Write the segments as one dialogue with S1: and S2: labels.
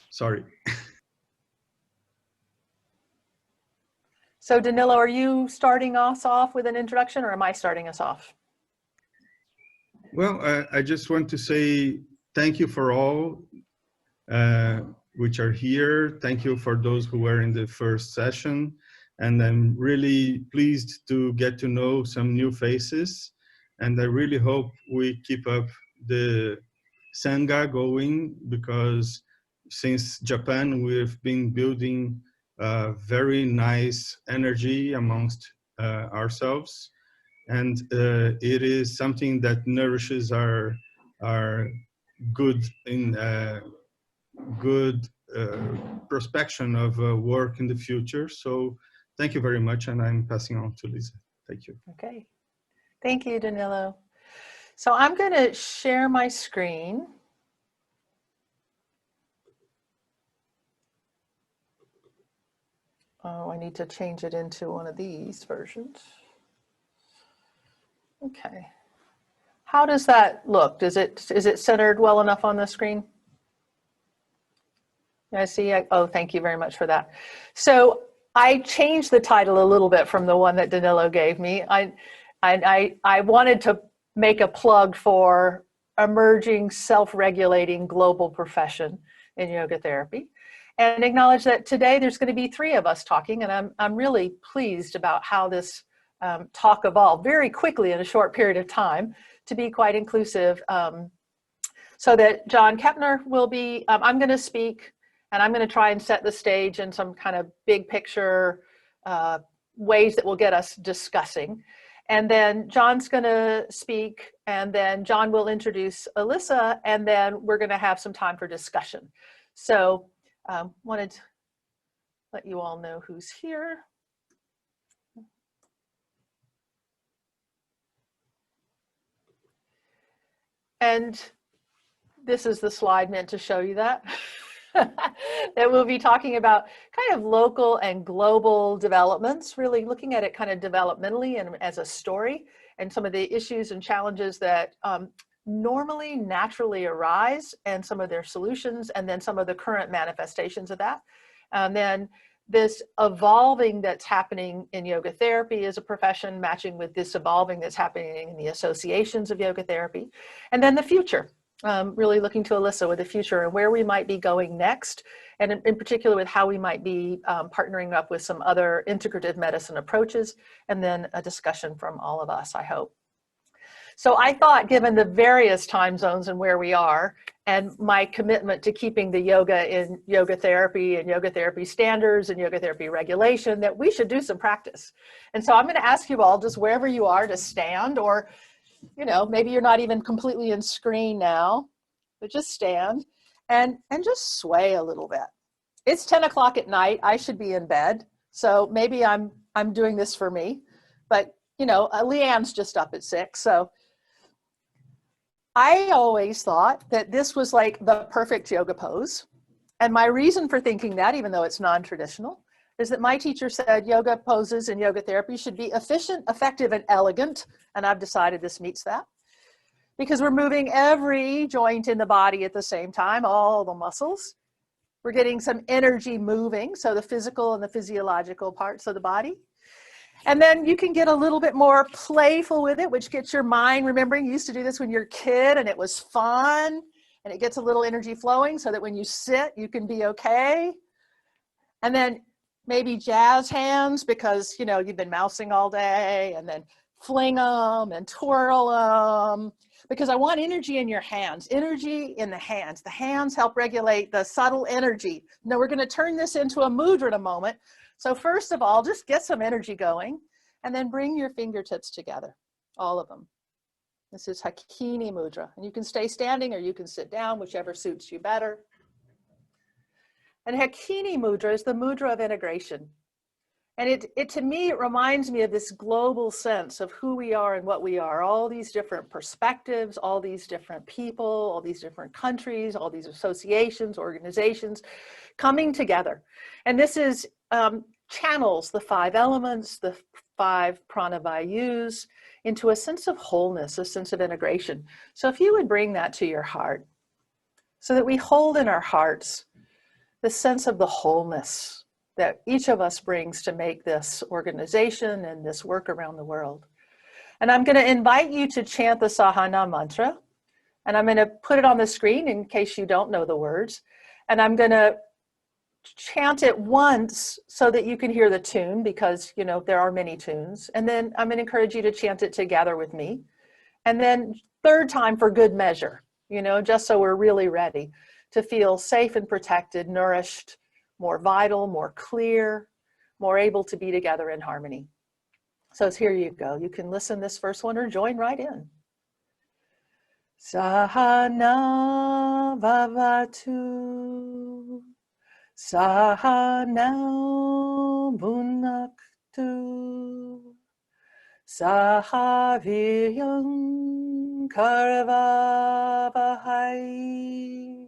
S1: Sorry.
S2: So Danilo, are you starting us off with an introduction, or am I starting us off?
S1: Well, I just want to say thank you for all which are here. Thank you for those who were in the first session. And I'm really pleased to get to know some new faces. And I really hope we keep up the Sangha going, because since Japan, we've been building very nice energy amongst ourselves. And it is something that nourishes our good prospection of work in the future. So thank you very much, and I'm passing on to Lisa. Thank you.
S2: Okay, thank you, Danilo. So I'm going to share my screen. Oh, I need to change it into one of these versions. Okay. How does that look? Is it centered well enough on the screen? I see. Oh, thank you very much for that. So I changed the title a little bit from the one that Danilo gave me. I wanted to make a plug for emerging self-regulating global profession in yoga therapy, and acknowledge that today there's going to be 3 of us talking, and I'm really pleased about how this talk evolved very quickly in a short period of time to be quite inclusive, so that John Kepner will be, I'm going to speak, and I'm going to try and set the stage in some kind of big picture ways that will get us discussing. And then John's going to speak, and then John will introduce Alyssa, and then we're going to have some time for discussion. So wanted to let you all know who's here. And this is the slide meant to show you that. That we'll be talking about kind of local and global developments, really looking at it kind of developmentally and as a story, and some of the issues and challenges that normally naturally arise, and some of their solutions, and then some of the current manifestations of that. And then this evolving that's happening in yoga therapy as a profession, matching with this evolving that's happening in the associations of yoga therapy. And then the future, really looking to Alyssa with the future and where we might be going next, and in particular with how we might be partnering up with some other integrative medicine approaches, and then a discussion from all of us, I hope. So I thought, given the various time zones and where we are, and my commitment to keeping the yoga in yoga therapy and yoga therapy standards and yoga therapy regulation, that we should do some practice. And so I'm going to ask you all, just wherever you are, to stand, or, you know, maybe you're not even completely in screen now, but just stand and just sway a little bit. It's 10 o'clock at night. I should be in bed. So maybe I'm doing this for me, but you know, Leanne's just up at 6. So I always thought that this was like the perfect yoga pose. And my reason for thinking that, even though it's non-traditional, is that my teacher said yoga poses and yoga therapy should be efficient, effective, and elegant. And I've decided this meets that, because we're moving every joint in the body at the same time, all the muscles. We're getting some energy moving, so the physical and the physiological parts of the body. And then you can get a little bit more playful with it, which gets your mind remembering. You used to do this when you're a kid and it was fun, and it gets a little energy flowing so that when you sit, you can be okay. And then maybe jazz hands, because, you know, you've been mousing all day, and then fling them and twirl them, because I want energy in your hands, energy in the hands. The hands help regulate the subtle energy. Now we're going to turn this into a mudra in a moment. So first of all, just get some energy going, and then bring your fingertips together, all of them. This is Hakini Mudra, and you can stay standing or you can sit down, whichever suits you better. And Hakini Mudra is the mudra of integration. And it to me, it reminds me of this global sense of who we are and what we are, all these different perspectives, all these different people, all these different countries, all these associations, organizations coming together. And this is channels the 5 elements, the 5 pranavayus, into a sense of wholeness, a sense of integration. So if you would bring that to your heart. so that we hold in our hearts the sense of the wholeness that each of us brings to make this organization and this work around the world. And I'm going to invite you to chant the Sahana mantra. And I'm going to put it on the screen in case you don't know the words. And I'm going to chant it once so that you can hear the tune, because, you know, there are many tunes. And then I'm going to encourage you to chant it together with me. And then third time for good measure, you know, just so we're really ready to feel safe and protected, nourished, more vital, more clear, more able to be together in harmony. So here you go. You can listen this first one or join right in. Sahana vavatu, Sahana bhunaktu, Sahaviryam karvavahai,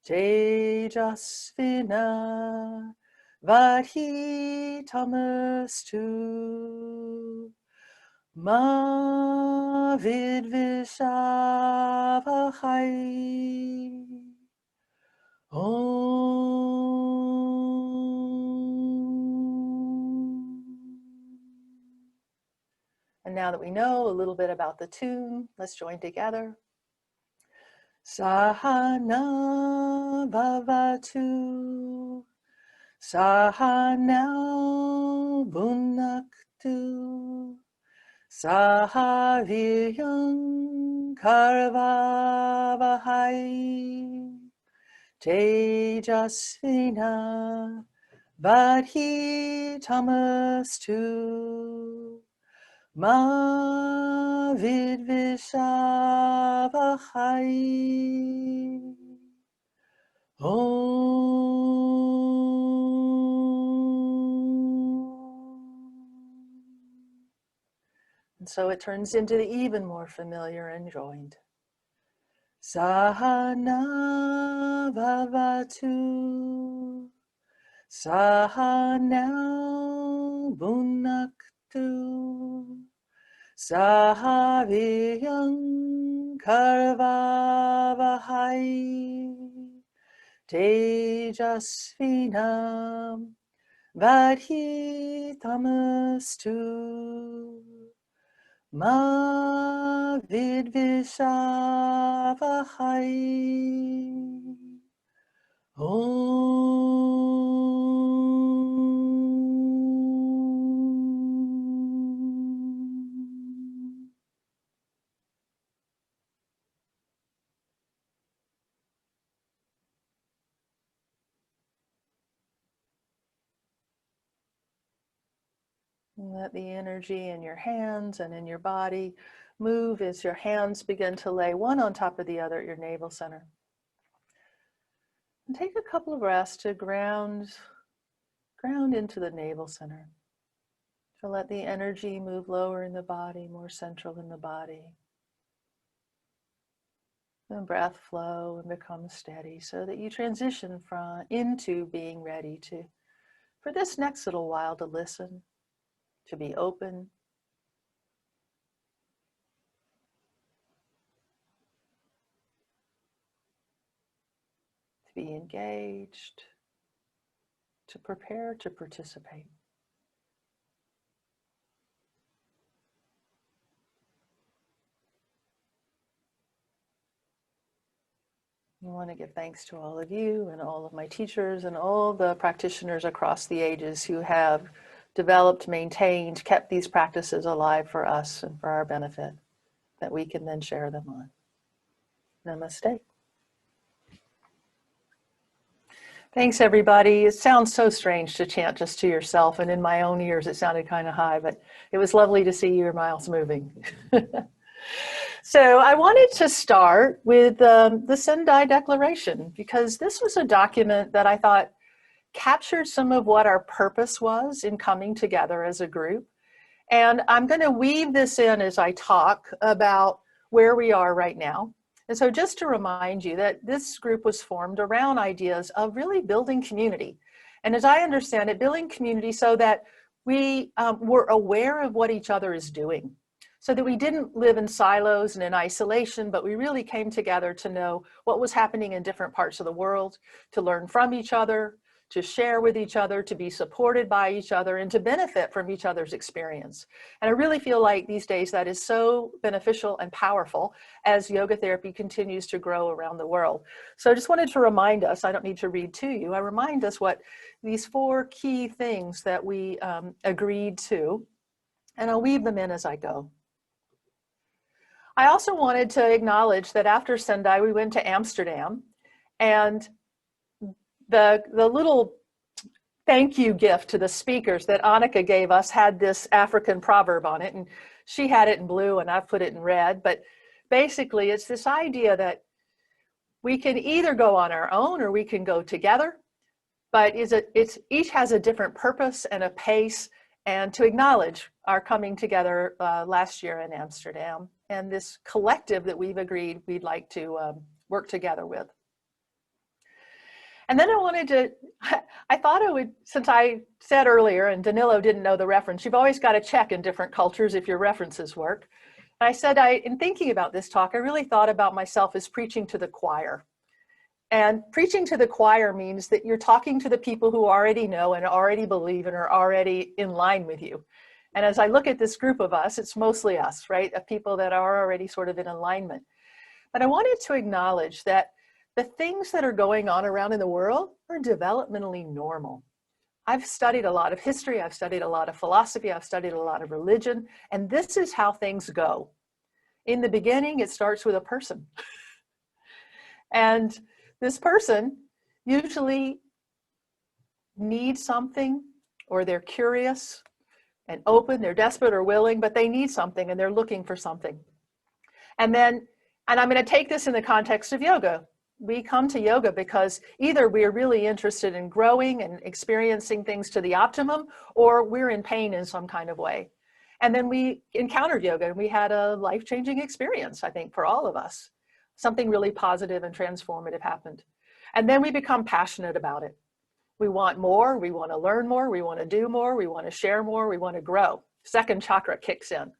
S2: Tejasvina vadhitamastu, Ma vidvishavahai. Om. And now that we know a little bit about the tune, let's join together. Sahana bhavatu, Sahana bhunaktu, Sahaviryam karvavahai, Tejasvina vadhitamastu, Ma vidvishavahai. And so it turns into the even more familiar and joined. Sahana vavatu, Sahana bhunaktu, Sahaviryam karvavahai, Tejasvinam vadhitamastu, Ma vidvishavahai. Om. Let the energy in your hands and in your body move as your hands begin to lay one on top of the other at your navel center. And take a couple of breaths to ground into the navel center. To let the energy move lower in the body, more central in the body. The breath flow and become steady so that you transition into being ready for this next little while to listen, to be open, to be engaged, to prepare to participate. I want to give thanks to all of you and all of my teachers and all the practitioners across the ages who have developed, maintained, kept these practices alive for us and for our benefit, that we can then share them on. Namaste. Thanks, everybody. It sounds so strange to chant just to yourself, and in my own ears it sounded kind of high, but it was lovely to see your mouths moving. So I wanted to start with the Sendai Declaration, because this was a document that I thought captured some of what our purpose was in coming together as a group. And I'm going to weave this in as I talk about where we are right now. And so just to remind you that this group was formed around ideas of really building community. And as I understand it, building community so that we were aware of what each other is doing. so that we didn't live in silos and in isolation, but we really came together to know what was happening in different parts of the world, to learn from each other, to share with each other, to be supported by each other, and to benefit from each other's experience. And I really feel like these days that is so beneficial and powerful as yoga therapy continues to grow around the world. So I just wanted to remind us, I don't need to read to you, I remind us what these 4 key things that we agreed to, and I'll weave them in as I go. I also wanted to acknowledge that after Sendai, we went to Amsterdam, and the little thank you gift to the speakers that Annika gave us had this African proverb on it, and she had it in blue and I've put it in red, but basically it's this idea that we can either go on our own or we can go together, but each has a different purpose and a pace, and to acknowledge our coming together last year in Amsterdam and this collective that we've agreed we'd like to work together with. And then I wanted to, I thought I would, since I said earlier, and Danilo didn't know the reference, you've always got to check in different cultures if your references work. And I said, in thinking about this talk, I really thought about myself as preaching to the choir. And preaching to the choir means that you're talking to the people who already know and already believe and are already in line with you. And as I look at this group of us, it's mostly us, right? Of people that are already sort of in alignment. But I wanted to acknowledge that the things that are going on around in the world are developmentally normal. I've studied a lot of history, I've studied a lot of philosophy, I've studied a lot of religion, and this is how things go. In the beginning, it starts with a person. And this person usually needs something, or they're curious and open, they're desperate or willing, but they need something and they're looking for something. And I'm going to take this in the context of yoga. We come to yoga because either we're really interested in growing and experiencing things to the optimum, or we're in pain in some kind of way. And then we encountered yoga and we had a life-changing experience, I think, for all of us. Something really positive and transformative happened. And then we become passionate about it. We want more, we want to learn more, we want to do more, we want to share more, we want to grow. Second chakra kicks in.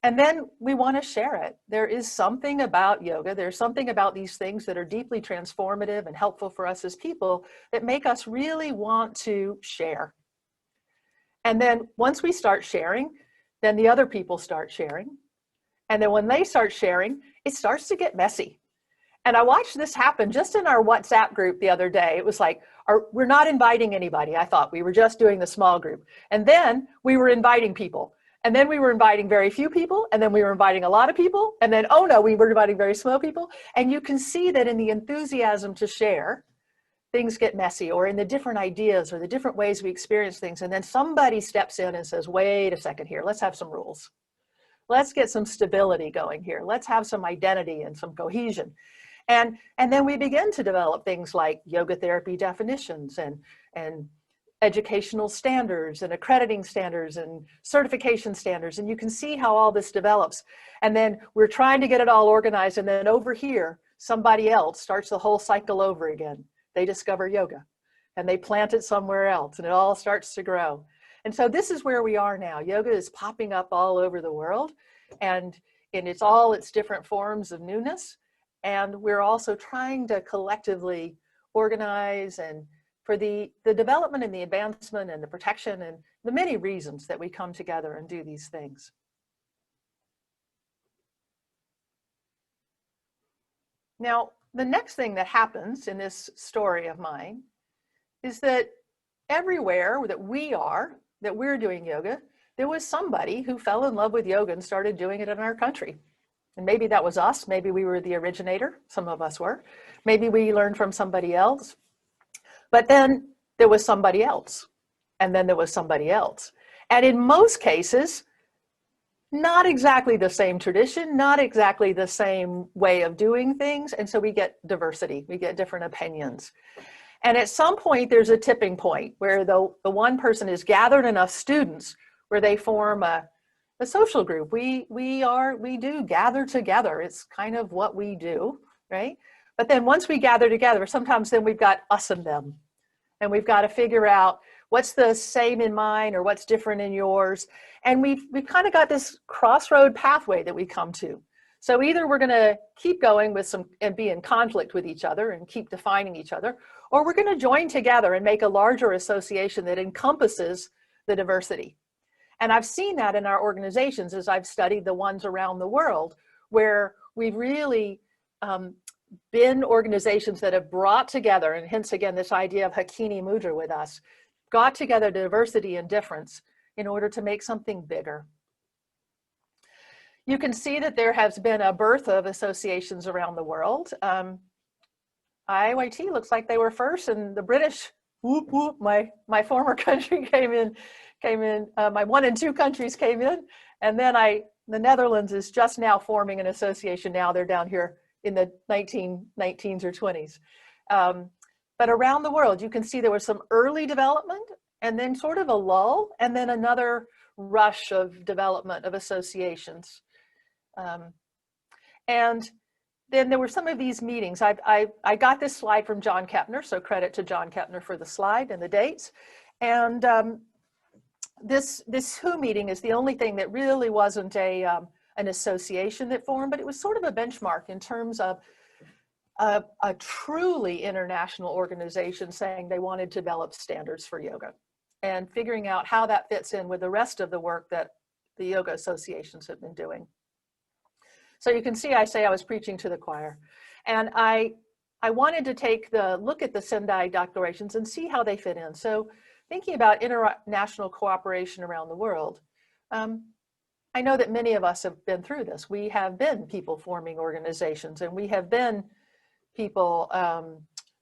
S2: And then we want to share it. There is something about yoga, there's something about these things that are deeply transformative and helpful for us as people that make us really want to share. And then once we start sharing, then the other people start sharing. And then when they start sharing, it starts to get messy. And I watched this happen just in our WhatsApp group the other day. It was like, we're not inviting anybody. I thought we were just doing the small group. And then we were inviting people. And then we were inviting very few people, and then we were inviting a lot of people, and then, oh no, we were inviting very small people. And you can see that in the enthusiasm to share, things get messy, or in the different ideas or the different ways we experience things. And then somebody steps in and says, wait a second here, let's have some rules. Let's get some stability going here. Let's have some identity and some cohesion. And then we begin to develop things like yoga therapy definitions and educational standards and accrediting standards and certification standards. And you can see how all this develops. And then we're trying to get it all organized. And then over here, somebody else starts the whole cycle over again. They discover yoga and they plant it somewhere else and it all starts to grow. And so this is where we are now. Yoga is popping up all over the world and in all its different forms of newness. And we're also trying to collectively organize and for the development and the advancement and the protection and the many reasons that we come together and do these things. Now, the next thing that happens in this story of mine is that everywhere that we're doing yoga, there was somebody who fell in love with yoga and started doing it in our country. And maybe that was us, maybe we were the originator, some of us were. Maybe we learned from somebody else. But then there was somebody else, and then there was somebody else. And in most cases, not exactly the same tradition, not exactly the same way of doing things. And so we get diversity, we get different opinions. And at some point, there's a tipping point where the one person has gathered enough students where they form a social group. We do gather together. It's kind of what we do, right? But then once we gather together, sometimes then we've got us and them. And we've got to figure out What's the same in mine, or what's different in yours? And we've kind of got this crossroad pathway that we come to. So either we're going to keep going with some and be in conflict with each other and keep defining each other, or we're going to join together and make a larger association that encompasses the diversity. And I've seen that in our organizations as I've studied the ones around the world, where we've really been organizations that have brought together, and hence again this idea of Hakini Mudra with us, got together diversity and difference in order to make something bigger. You can see that there has been a birth of associations around the world. IYT looks like they were first, and the British, whoop, whoop, my former country came in, my 1 and 2 countries came in, and then the Netherlands is just now forming an association now. They're down here in the 19s or 20s. But around the world, you can see there was some early development, and then sort of a lull, and then another rush of development of associations. And then there were some of these meetings. I got this slide from John Kepner, so credit to John Kepner for the slide and the dates. And this WHO meeting is the only thing that really wasn't an association that formed, but it was sort of a benchmark in terms of a truly international organization saying they wanted to develop standards for yoga and figuring out how that fits in with the rest of the work that the yoga associations have been doing. So you can see I say I was preaching to the choir. And I wanted to take the look at the Sendai declarations and see how they fit in. So thinking about international cooperation around the world, I know that many of us have been through this. We have been people forming organizations, and we have been people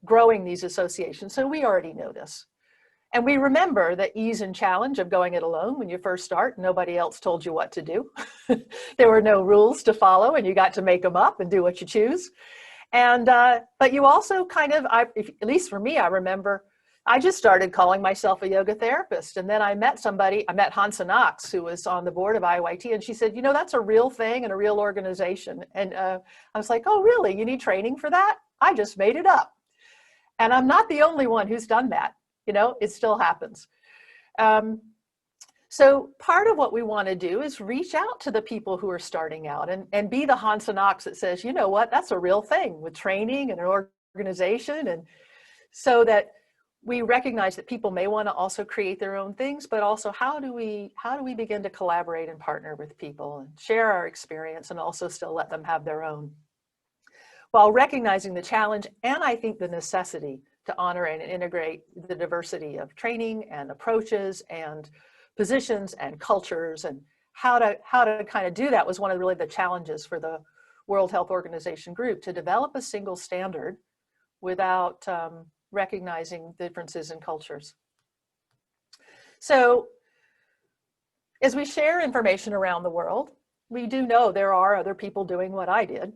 S2: growing these associations. So we already know this. And we remember the ease and challenge of going it alone. When you first start, nobody else told you what to do. There were no rules to follow, and you got to make them up and do what you choose. And but you also kind of, at least for me, I remember I just started calling myself a yoga therapist. And then I met somebody, I met Hansa Knox, who was on the board of IYT, and she said, you know, that's a real thing and a real organization. And I was like, oh, really? You need training for that? I just made it up. And I'm not the only one who's done that. You know, it still happens. So part of what we want to do is reach out to the people who are starting out and be the Hansa Knox that says, you know what, that's a real thing with training and an organization. And so that we recognize that people may want to also create their own things, but also how do we begin to collaborate and partner with people and share our experience and also still let them have their own, while recognizing the challenge and I think the necessity to honor and integrate the diversity of training and approaches and positions and cultures, and how to kind of do that was one of really the challenges for the World Health Organization group, to develop a single standard without recognizing differences in cultures. So as we share information around the world, we do know there are other people doing what I did,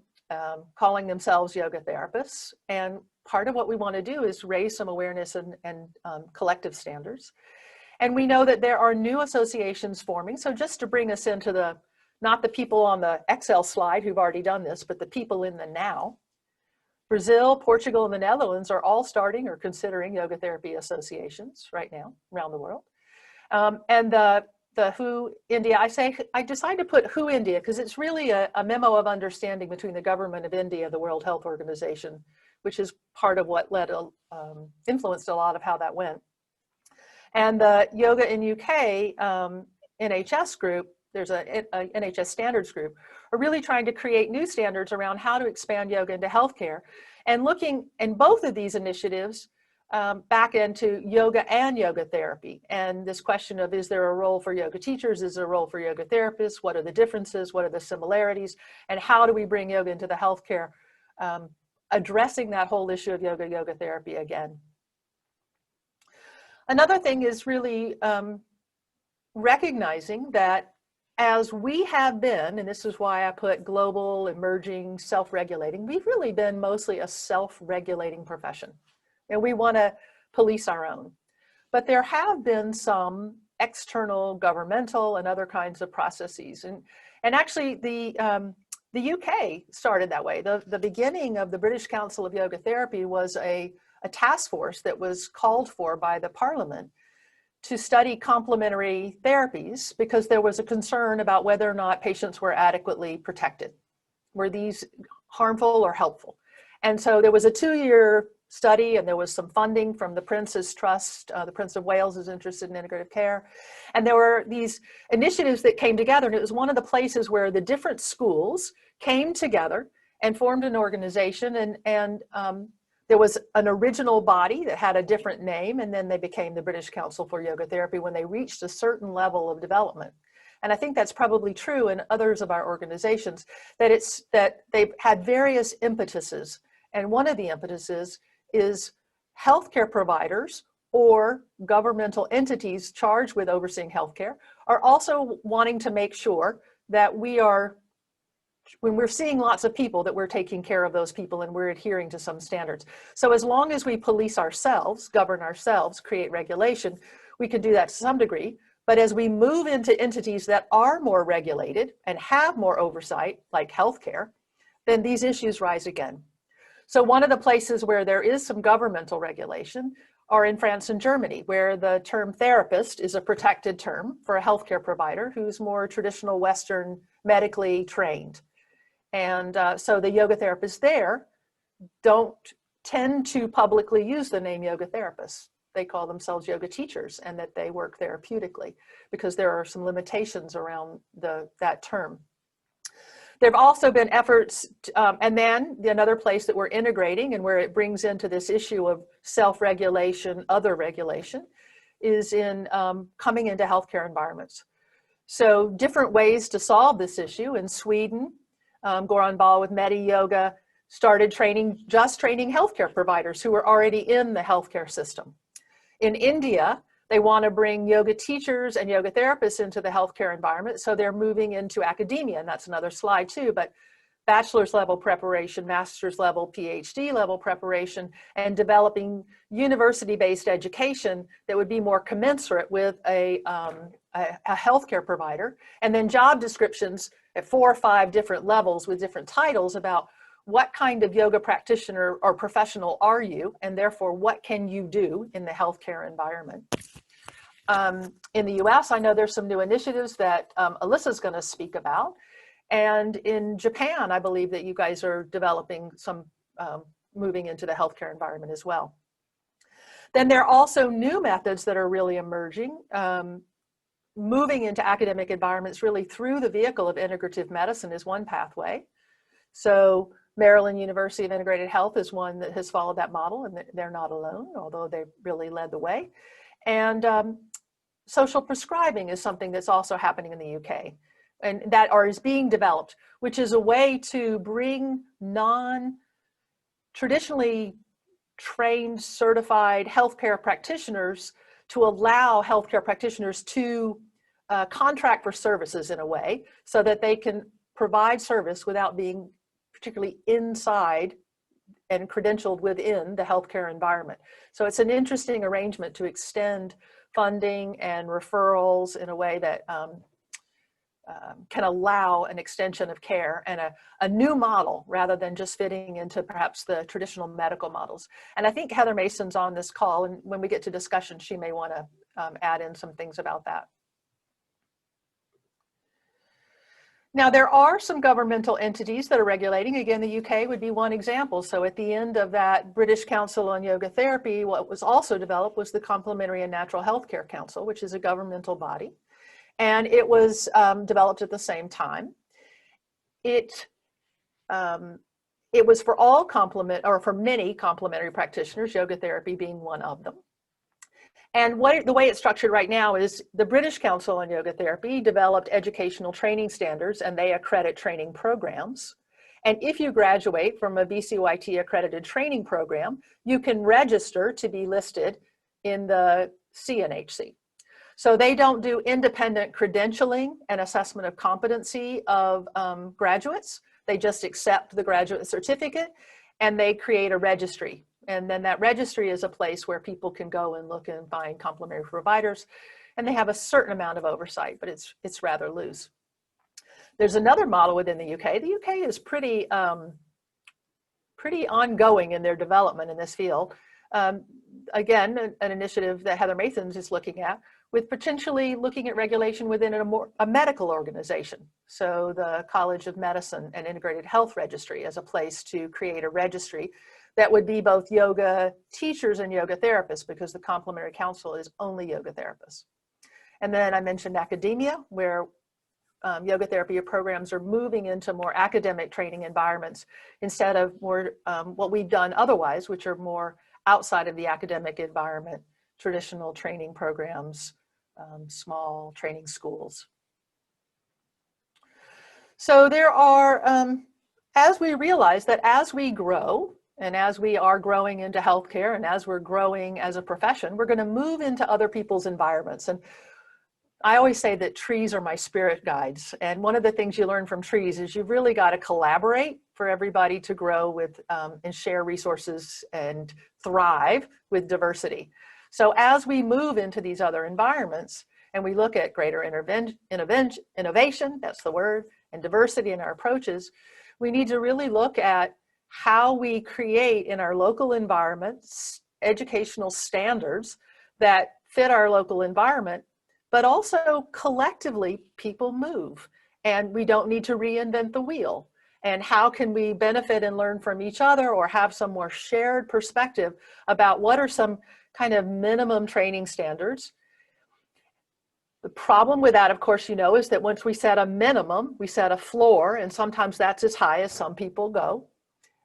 S2: calling themselves yoga therapists. And part of what we want to do is raise some awareness and collective standards. And we know that there are new associations forming. So just to bring us into not the people on the Excel slide who've already done this, but the people in the now. Brazil, Portugal, and the Netherlands are all starting or considering yoga therapy associations right now around the world. And the WHO India, I decided to put WHO India because it's really a memo of understanding between the government of India, the World Health Organization, which is part of what influenced a lot of how that went. And the Yoga in UK NHS group, there's a NHS standards group, are really trying to create new standards around how to expand yoga into healthcare, and looking in both of these initiatives back into yoga and yoga therapy. And this question of, is there a role for yoga teachers? Is there a role for yoga therapists? What are the differences? What are the similarities? And how do we bring yoga into the healthcare? Addressing that whole issue of yoga therapy again. Another thing is really recognizing that as we have been, and this is why I put global, emerging, self-regulating, we've really been mostly a self-regulating profession. And we want to police our own. But there have been some external governmental and other kinds of processes. And actually the UK started that way. The beginning of the British Council of Yoga Therapy was a task force that was called for by the Parliament to study complementary therapies because there was a concern about whether or not patients were adequately protected. Were these harmful or helpful? And so there was a 2-year study, and there was some funding from the Prince's Trust. The Prince of Wales is interested in integrative care. And there were these initiatives that came together, and it was one of the places where the different schools came together and formed an organization, and there was an original body that had a different name, and then they became the British Council for Yoga Therapy when they reached a certain level of development. And I think that's probably true in others of our organizations, that they've had various impetuses. And one of the impetuses is healthcare providers or governmental entities charged with overseeing healthcare are also wanting to make sure that when we're seeing lots of people, that we're taking care of those people and we're adhering to some standards. So as long as we police ourselves, govern ourselves, create regulation, we can do that to some degree. But as we move into entities that are more regulated and have more oversight, like healthcare, then these issues rise again. So one of the places where there is some governmental regulation are in France and Germany, where the term therapist is a protected term for a healthcare provider who's more traditional Western medically trained. And so the yoga therapists there don't tend to publicly use the name yoga therapists. They call themselves yoga teachers, and that they work therapeutically because there are some limitations around that term. There have also been efforts, and then another place that we're integrating and where it brings into this issue of self-regulation, other regulation, is in coming into healthcare environments. So different ways to solve this issue. In Sweden, Goran Bal with Medi Yoga started training healthcare providers who were already in the healthcare system. In India, they want to bring yoga teachers and yoga therapists into the healthcare environment, so they're moving into academia, and that's another slide too, but bachelor's level preparation, master's level, PhD level preparation, and developing university-based education that would be more commensurate with a healthcare provider, and then job descriptions at 4 or 5 different levels with different titles about what kind of yoga practitioner or professional are you, and therefore what can you do in the healthcare environment. In the US, I know there's some new initiatives that Alyssa's going to speak about. And in Japan, I believe that you guys are developing some, moving into the healthcare environment as well. Then there are also new methods that are really emerging, moving into academic environments really through the vehicle of integrative medicine is one pathway. So Maryland University of Integrated Health is one that has followed that model, and they're not alone, although they really led the way. And social prescribing is something that's also happening in the UK, and that is being developed, which is a way to bring non-traditionally trained, certified healthcare practitioners to allow healthcare practitioners to contract for services in a way so that they can provide service without being particularly inside and credentialed within the healthcare environment. So it's an interesting arrangement to extend funding and referrals in a way that can allow an extension of care and a new model rather than just fitting into perhaps the traditional medical models. And I think Heather Mason's on this call, and when we get to discussion, she may want to add in some things about that. Now, there are some governmental entities that are regulating. Again, the UK would be one example. So at the end of that British Council on Yoga Therapy, what was also developed was the Complementary and Natural Healthcare Council, which is a governmental body. And it was developed at the same time. It was for all for many complementary practitioners, yoga therapy being one of them. And the way it's structured right now is the British Council on Yoga Therapy developed educational training standards, and they accredit training programs. And if you graduate from a BCYT accredited training program, you can register to be listed in the CNHC. So they don't do independent credentialing and assessment of competency of graduates. They just accept the graduate certificate, and they create a registry. And then that registry is a place where people can go and look and find complementary providers. And they have a certain amount of oversight, but it's rather loose. There's another model within the UK. The UK is pretty ongoing in their development in this field. Again, an initiative that Heather Mathens is looking at, with potentially looking at regulation within a medical organization. So the College of Medicine and Integrated Health Registry as a place to create a registry that would be both yoga teachers and yoga therapists, because the Complementary Council is only yoga therapists. And then I mentioned academia, where yoga therapy programs are moving into more academic training environments instead of more what we've done otherwise, which are more outside of the academic environment, traditional training programs, small training schools. So there are, as we realize that as we grow, and as we are growing into healthcare, and as we're growing as a profession, we're going to move into other people's environments. And I always say that trees are my spirit guides. And one of the things you learn from trees is you've really got to collaborate for everybody to grow with and share resources and thrive with diversity. So as we move into these other environments and we look at greater innovation, that's the word, and diversity in our approaches, we need to really look at how we create in our local environments educational standards that fit our local environment, but also collectively people move and we don't need to reinvent the wheel. And how can we benefit and learn from each other, or have some more shared perspective about what are some kind of minimum training standards. The problem with that, of course, you know, is that once we set a minimum, we set a floor, and sometimes that's as high as some people go.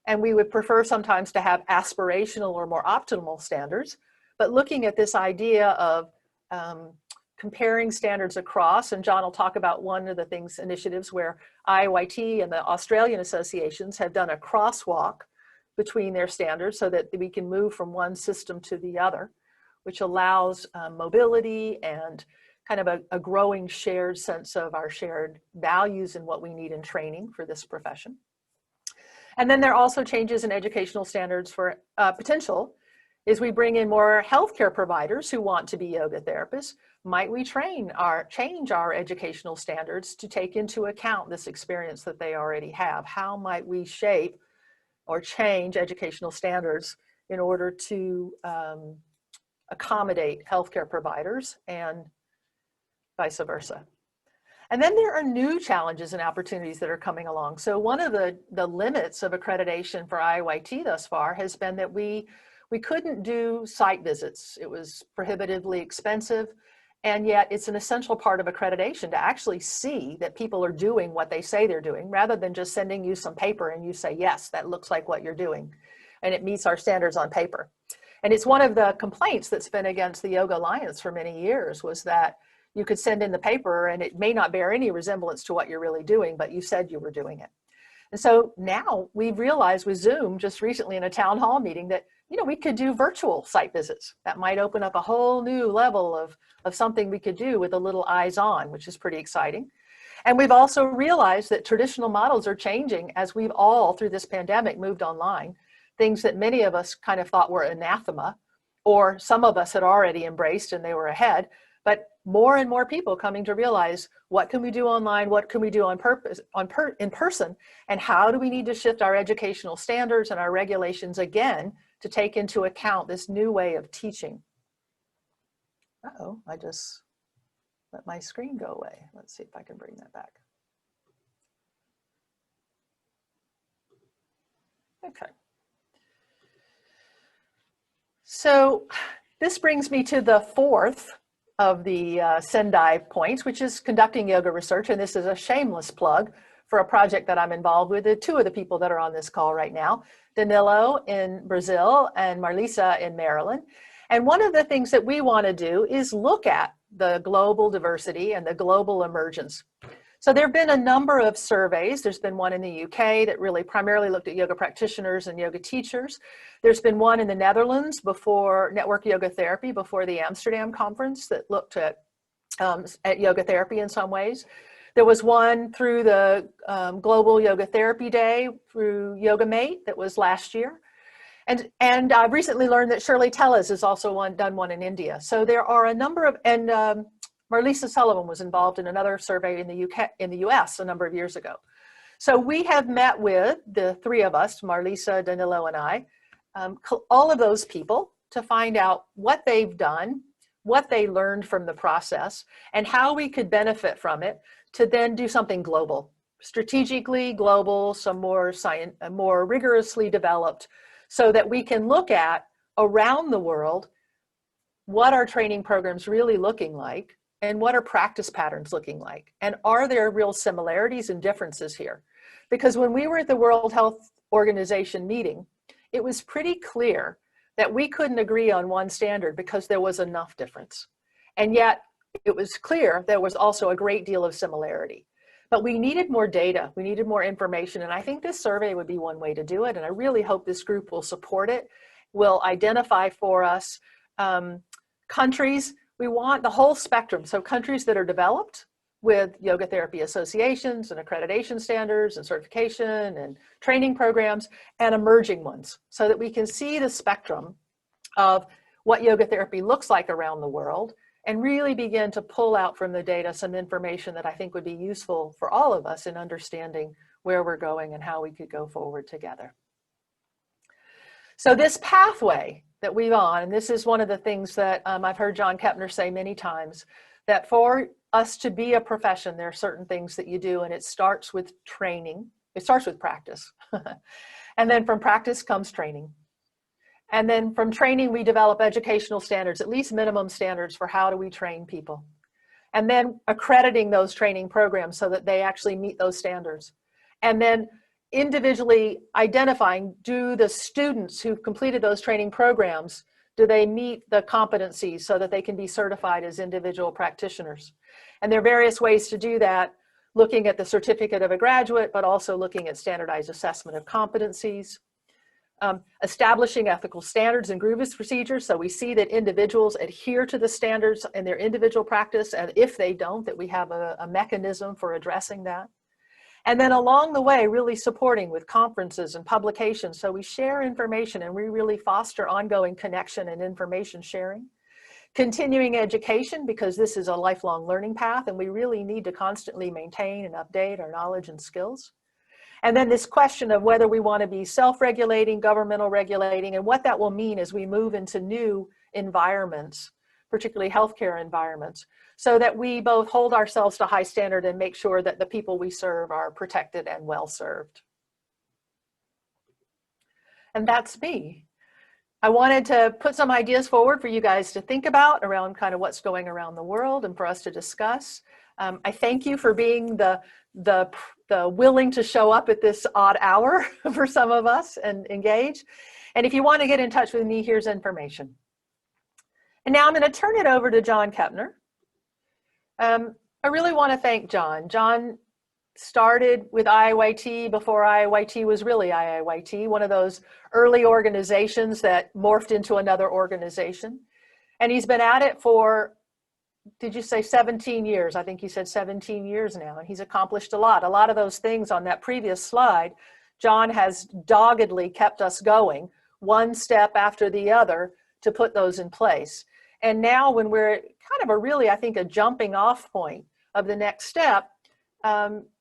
S2: And we would prefer sometimes to have aspirational or more optimal standards. But looking at this idea of comparing standards across, and John will talk about one of the things, initiatives where IYT and the Australian associations have done a crosswalk between their standards so that we can move from one system to the other, which allows mobility and kind of a growing shared sense of our shared values and what we need in training for this profession. And then there are also changes in educational standards for potential is we bring in more healthcare providers who want to be yoga therapists. Might we change our educational standards to take into account this experience that they already have? How might we shape or change educational standards in order to accommodate healthcare providers and vice versa? And then there are new challenges and opportunities that are coming along. So one of the limits of accreditation for IYT thus far has been that we couldn't do site visits. It was prohibitively expensive, and yet it's an essential part of accreditation to actually see that people are doing what they say they're doing, rather than just sending you some paper and you say, yes, that looks like what you're doing, and it meets our standards on paper. And it's one of the complaints that's been against the Yoga Alliance for many years, was that you could send in the paper and it may not bear any resemblance to what you're really doing, but you said you were doing it. And so now we've realized with Zoom just recently in a town hall meeting that, you know, we could do virtual site visits. That might open up a whole new level of something we could do with a little eyes on, which is pretty exciting. And we've also realized that traditional models are changing as we've all through this pandemic moved online. Things that many of us kind of thought were anathema, or some of us had already embraced and they were ahead. But more and more people coming to realize, what can we do online? What can we do in person? And how do we need to shift our educational standards and our regulations again to take into account this new way of teaching? Uh-oh, I just let my screen go away. Let's see if I can bring that back. Okay. So this brings me to the fourth of the Sendai points, which is conducting yoga research. And this is a shameless plug for a project that I'm involved with. Two of the people that are on this call right now, Danilo in Brazil and Marlisa in Maryland. And one of the things that we want to do is look at the global diversity and the global emergence. So there have been a number of surveys. There's been one in the UK that really primarily looked at yoga practitioners and yoga teachers. There's been one in the Netherlands before Network Yoga Therapy, before the Amsterdam conference, that looked at yoga therapy in some ways. There was one through the Global Yoga Therapy Day through Yoga Mate that was last year. And I've recently learned that Shirley Tellez has also done one in India. So there are a number of, and Marlisa Sullivan was involved in another survey in the US a number of years ago. So we have met with, the three of us, Marlisa, Danilo, and I, all of those people, to find out what they've done, what they learned from the process, and how we could benefit from it to then do something global, strategically global, some more rigorously developed, so that we can look at around the world what are training programs really looking like, and what are practice patterns looking like, and are there real similarities and differences here? Because when we were at the World Health Organization meeting, it was pretty clear that we couldn't agree on one standard because there was enough difference. And yet it was clear there was also a great deal of similarity. But we needed more data, we needed more information, and I think this survey would be one way to do it, and I really hope this group will support it, will identify for us countries. We want the whole spectrum, so countries that are developed with yoga therapy associations and accreditation standards and certification and training programs, and emerging ones, so that we can see the spectrum of what yoga therapy looks like around the world, and really begin to pull out from the data some information that I think would be useful for all of us in understanding where we're going and how we could go forward together. So this pathway that we've on, and this is one of the things that I've heard John Kepner say many times, that for us to be a profession, there are certain things that you do, and it starts with training. It starts with practice. And then from practice comes training. And then from training, we develop educational standards, at least minimum standards for how do we train people. And then accrediting those training programs so that they actually meet those standards. And then individually identifying, do the students who've completed those training programs, do they meet the competencies so that they can be certified as individual practitioners? And there are various ways to do that, looking at the certificate of a graduate, but also looking at standardized assessment of competencies. Establishing ethical standards and grievance procedures, so we see that individuals adhere to the standards in their individual practice, and if they don't, that we have a mechanism for addressing that. And then along the way, really supporting with conferences and publications, so we share information and we really foster ongoing connection and information sharing. Continuing education, because this is a lifelong learning path and we really need to constantly maintain and update our knowledge and skills. And then this question of whether we want to be self-regulating, governmental regulating, and what that will mean as we move into new environments, particularly healthcare environments, so that we both hold ourselves to high standard and make sure that the people we serve are protected and well served. And that's me. I wanted to put some ideas forward for you guys to think about around kind of what's going around the world and for us to discuss. I thank you for being the willing to show up at this odd hour for some of us and engage. And if you want to get in touch with me, here's information. And now I'm going to turn it over to John Kepner. I really want to thank John. John started with IIYT before IIYT was really IIYT, one of those early organizations that morphed into another organization. And he's been at it for, did you say 17 years? I think he said 17 years now, and he's accomplished a lot. A lot of those things on that previous slide, John has doggedly kept us going one step after the other to put those in place. And now when we're kind of really, I think, a jumping off point of the next step,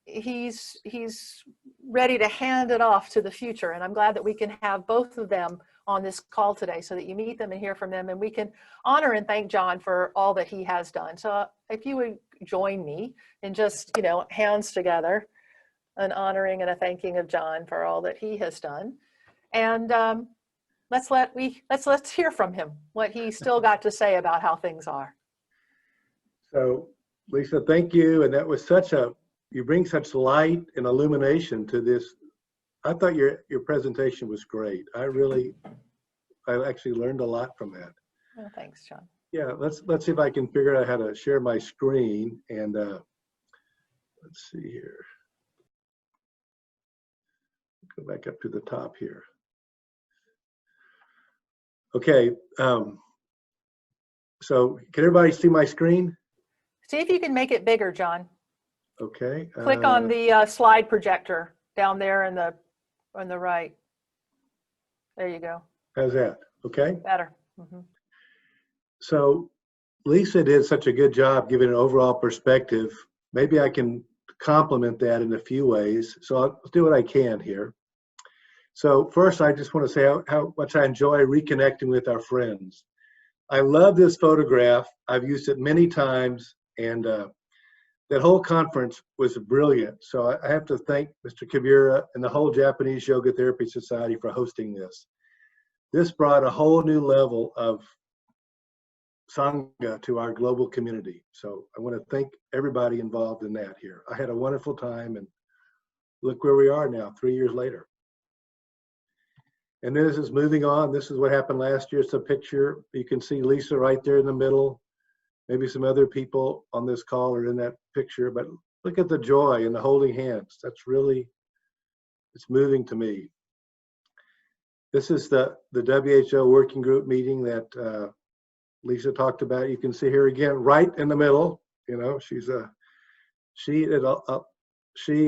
S2: he's ready to hand it off to the future. And I'm glad that we can have both of them on this call today so that you meet them and hear from them, and we can honor and thank John for all that he has done. So if you would join me in just, hands together, an honoring and a thanking of John for all that he has done. And let's hear from him, what he still got to say about how things are.
S3: So Lisa, thank you. And that was you bring such light and illumination to this. I thought your presentation was great. I actually learned a lot from that.
S2: Oh, thanks, John.
S3: Yeah, let's see if I can figure out how to share my screen. And let's see here. Go back up to the top here. Okay, so can everybody see my screen?
S2: See if you can make it bigger, John.
S3: Okay.
S2: Click on the slide projector down there on the right. There you go.
S3: How's that? Okay.
S2: Better. Mm-hmm.
S3: So Lisa did such a good job giving an overall perspective. Maybe I can complement that in a few ways. So I'll do what I can here. So first, I just want to say how much I enjoy reconnecting with our friends. I love this photograph. I've used it many times, and that whole conference was brilliant. So I have to thank Mr. Kibira and the whole Japanese Yoga Therapy Society for hosting this. This brought a whole new level of Sangha to our global community. So I want to thank everybody involved in that here. I had a wonderful time, and look where we are now, 3 years later. And this is moving on. This is what happened last year. It's a picture. You can see Lisa right there in the middle. Maybe some other people on this call are in that picture, but look at the joy and the holding hands. That's really, it's moving to me. This is the WHO working group meeting that Lisa talked about. You can see her again, right in the middle. You know, she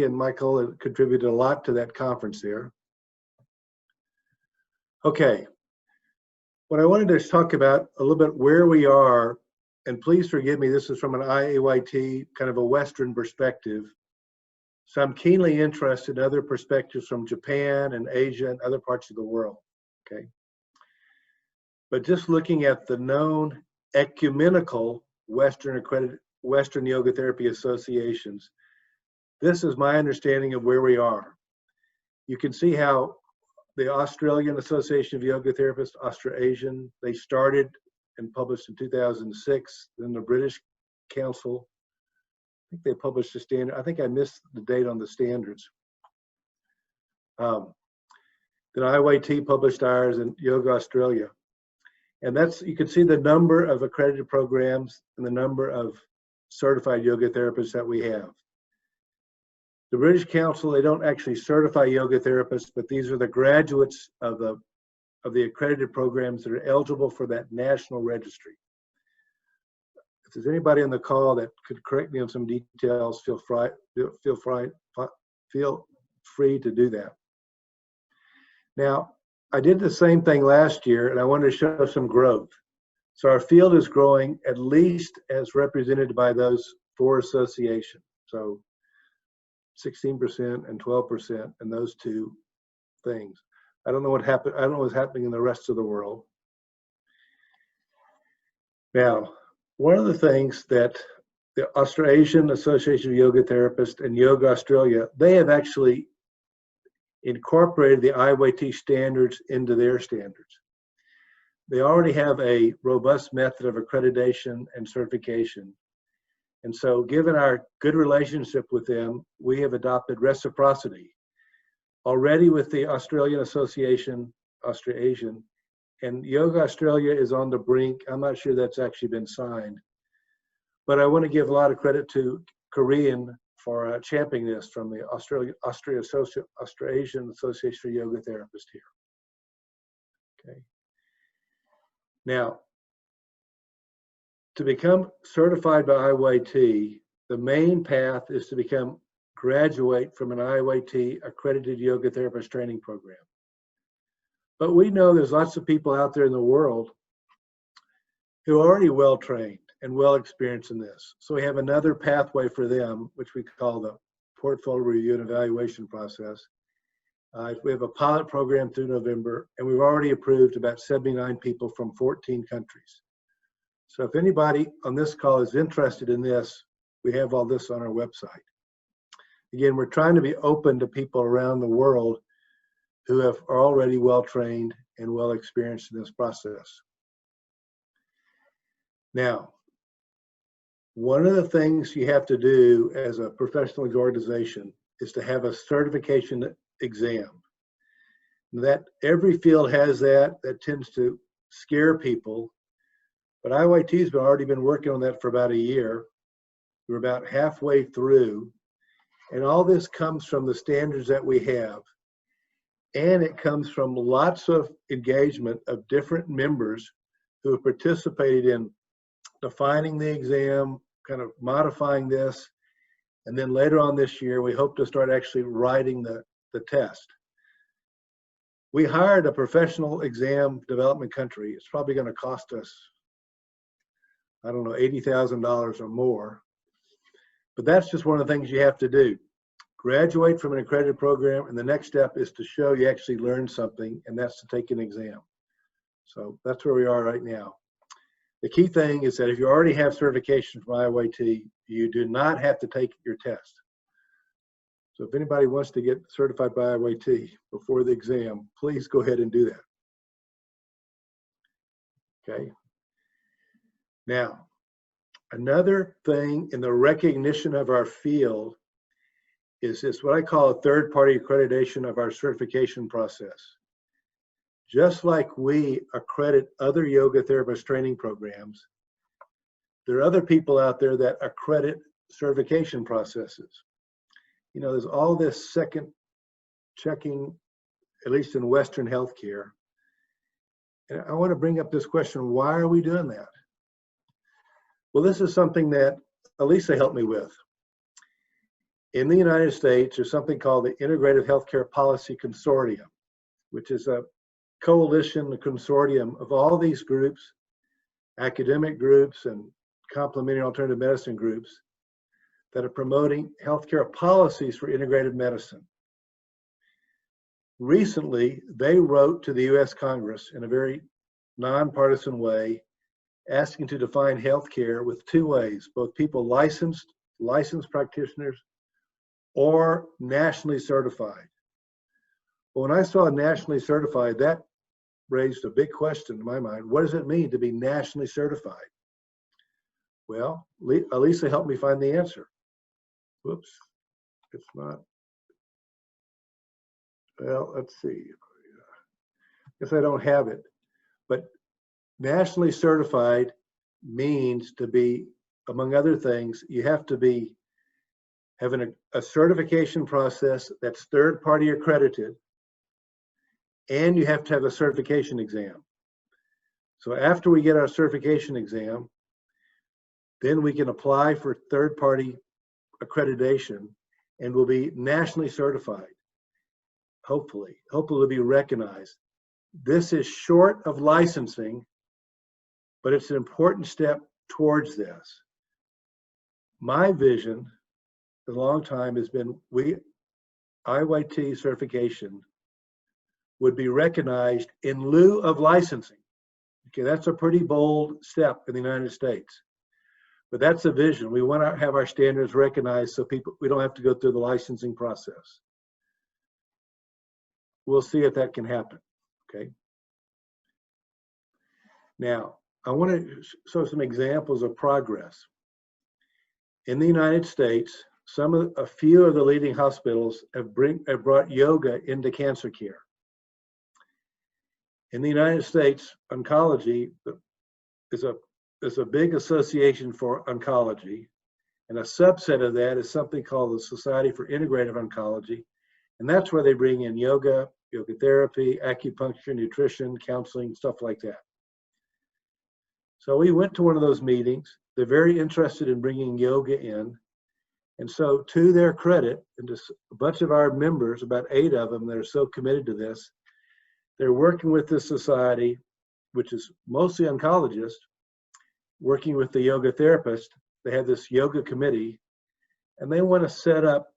S3: and Michael have contributed a lot to that conference there. Okay, what I wanted to talk about a little bit where we are, and please forgive me, this is from an IAYT, kind of a Western perspective. So I'm keenly interested in other perspectives from Japan and Asia and other parts of the world, okay? But just looking at the known ecumenical Western accredited Western Yoga Therapy Associations, this is my understanding of where we are. You can see how the Australian Association of Yoga Therapists, Austrasian, they started and published in 2006. Then the British Council, I think they published a standard. I think I missed the date on the standards. Then IYT published ours in Yoga Australia. And that's, you can see the number of accredited programs and the number of certified yoga therapists that we have. The British Council, they don't actually certify yoga therapists, but these are the graduates of the accredited programs that are eligible for that national registry. If there's anybody on the call that could correct me on some details, feel free to do that. Now, I did the same thing last year, and I wanted to show some growth. So our field is growing at least as represented by those 4 associations. So 16% and 12% and those 2 things. I don't know what happened. I don't know what's happening in the rest of the world. Now, one of the things that the Australasian Association of Yoga Therapists and Yoga Australia, they have actually incorporated the IYT standards into their standards. They already have a robust method of accreditation and certification. And so given our good relationship with them, we have adopted reciprocity. Already with the Australian Association, Austrasian, and Yoga Australia is on the brink. I'm not sure that's actually been signed. But I want to give a lot of credit to Korean for championing this from the Australasian Association for Yoga Therapists here. Okay. Now, to become certified by IYT, the main path is to graduate from an IYT accredited yoga therapist training program. But we know there's lots of people out there in the world who are already well trained and well experienced in this. So we have another pathway for them, which we call the portfolio review and evaluation process. We have a pilot program through November, and we've already approved about 79 people from 14 countries. So if anybody on this call is interested in this, we have all this on our website. Again, we're trying to be open to people around the world who are already well trained and well experienced in this process. Now, one of the things you have to do as a professional organization is to have a certification exam. That every field has that tends to scare people, but IYT's already been working on that for about a year. We're about halfway through, and all this comes from the standards that we have, and it comes from lots of engagement of different members who have participated in defining the exam, kind of modifying this, and then later on this year, we hope to start actually writing the test. We hired a professional exam development country. It's probably going to cost us, I don't know, $80,000 or more. But that's just one of the things you have to do. graduate from an accredited program, and the next step is to show you actually learned something, and that's to take an exam. So that's where we are right now. The key thing is that if you already have certification from IYT, you do not have to take your test. So if anybody wants to get certified by IYT before the exam, please go ahead and do that. Okay. Now, another thing in the recognition of our field is this, what I call a third-party accreditation of our certification process. Just like we accredit other yoga therapist training programs, there are other people out there that accredit certification processes. You know, there's all this second checking, at least in Western healthcare. And I want to bring up this question, why are we doing that? Well, this is something that Elisa helped me with. In the United States, there's something called the Integrative Healthcare Policy Consortium, which is a coalition, a consortium of all these groups, academic groups and complementary alternative medicine groups that are promoting healthcare policies for integrative medicine. Recently, they wrote to the US Congress in a very nonpartisan way, asking to define healthcare with two ways, both people licensed practitioners, or nationally certified. Well, when I saw nationally certified, that raised a big question in my mind. What does it mean to be nationally certified? Well, Elisa helped me find the answer. Whoops, it's not. Well, let's see. Guess I don't have it. But nationally certified means to be, among other things, you have to be having a certification process that's third-party accredited, and you have to have a certification exam. So after we get our certification exam, then we can apply for third-party accreditation and we'll be nationally certified, hopefully to be recognized. This is short of licensing, but it's an important step towards this. My vision for a long time has been IYT certification would be recognized in lieu of licensing. Okay, that's a pretty bold step in the United States. But that's a vision. We want to have our standards recognized so we don't have to go through the licensing process. We'll see if that can happen, okay? Now, I want to show some examples of progress. In the United States, a few of the leading hospitals have brought yoga into cancer care. In the United States, oncology is a big association for oncology, and a subset of that is something called the Society for Integrative Oncology, and that's where they bring in yoga therapy, acupuncture, nutrition, counseling, stuff like that. So we went to one of those meetings. They're very interested in bringing yoga in, and so to their credit, and just a bunch of our members, about 8 of them that are so committed to this, they're working with this society, which is mostly oncologists, working with the yoga therapist. They have this yoga committee, and they want to set up,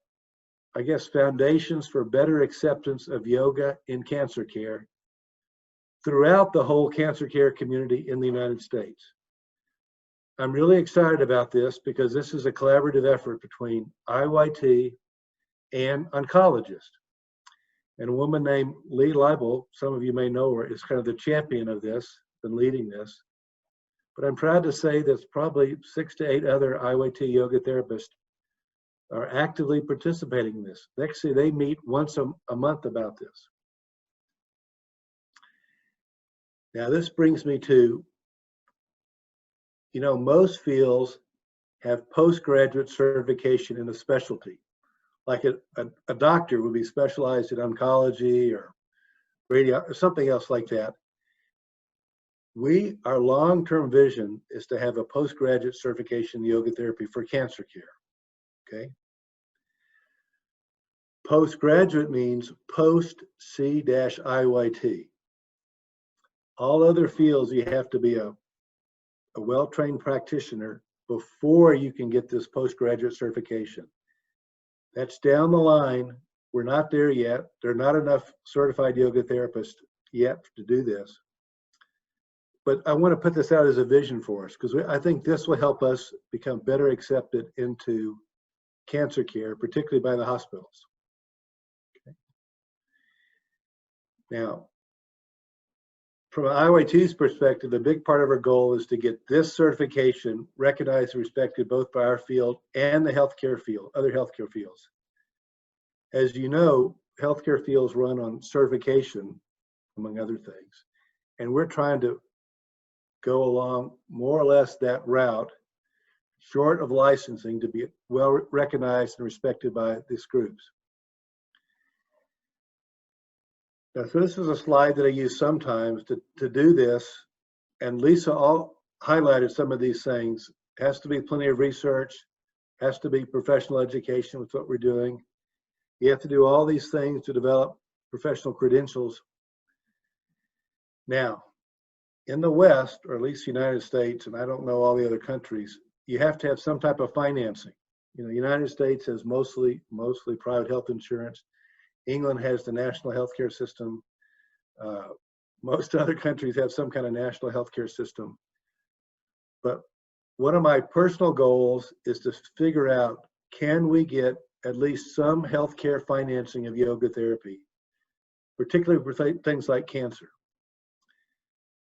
S3: I guess, foundations for better acceptance of yoga in cancer care throughout the whole cancer care community in the United States. I'm really excited about this because this is a collaborative effort between IYT and oncologists. And a woman named Lee Leibel, some of you may know her, is kind of the champion of this, been leading this. But I'm proud to say there's probably 6 to 8 other IYT yoga therapists are actively participating in this. Actually, they meet once a month about this. Now, this brings me to, most fields have postgraduate certification in a specialty. Like a doctor would be specialized in oncology or radio or something else like that. Our long-term vision is to have a postgraduate certification in yoga therapy for cancer care, okay? Postgraduate means post C-IYT. All other fields, you have to be a well-trained practitioner before you can get this postgraduate certification. That's down the line. We're not there yet. There are not enough certified yoga therapists yet to do this. But I want to put this out as a vision for us, because I think this will help us become better accepted into cancer care, particularly by the hospitals. Okay. Now, from IYT's perspective, a big part of our goal is to get this certification recognized and respected both by our field and the healthcare field, other healthcare fields. As you know, healthcare fields run on certification, among other things, and we're trying to go along more or less that route, short of licensing, to be well recognized and respected by these groups. Now, so this is a slide that I use sometimes to do this, and Lisa all highlighted some of these things. It has to be plenty of research, has to be professional education with what we're doing. You have to do all these things to develop professional credentials. Now, in the West, or at least the United States, and I don't know all the other countries, you have to have some type of financing. You know, the United States has mostly private health insurance. England has the national healthcare system. Most other countries have some kind of national healthcare system. But one of my personal goals is to figure out, can we get at least some healthcare financing of yoga therapy, particularly for things like cancer?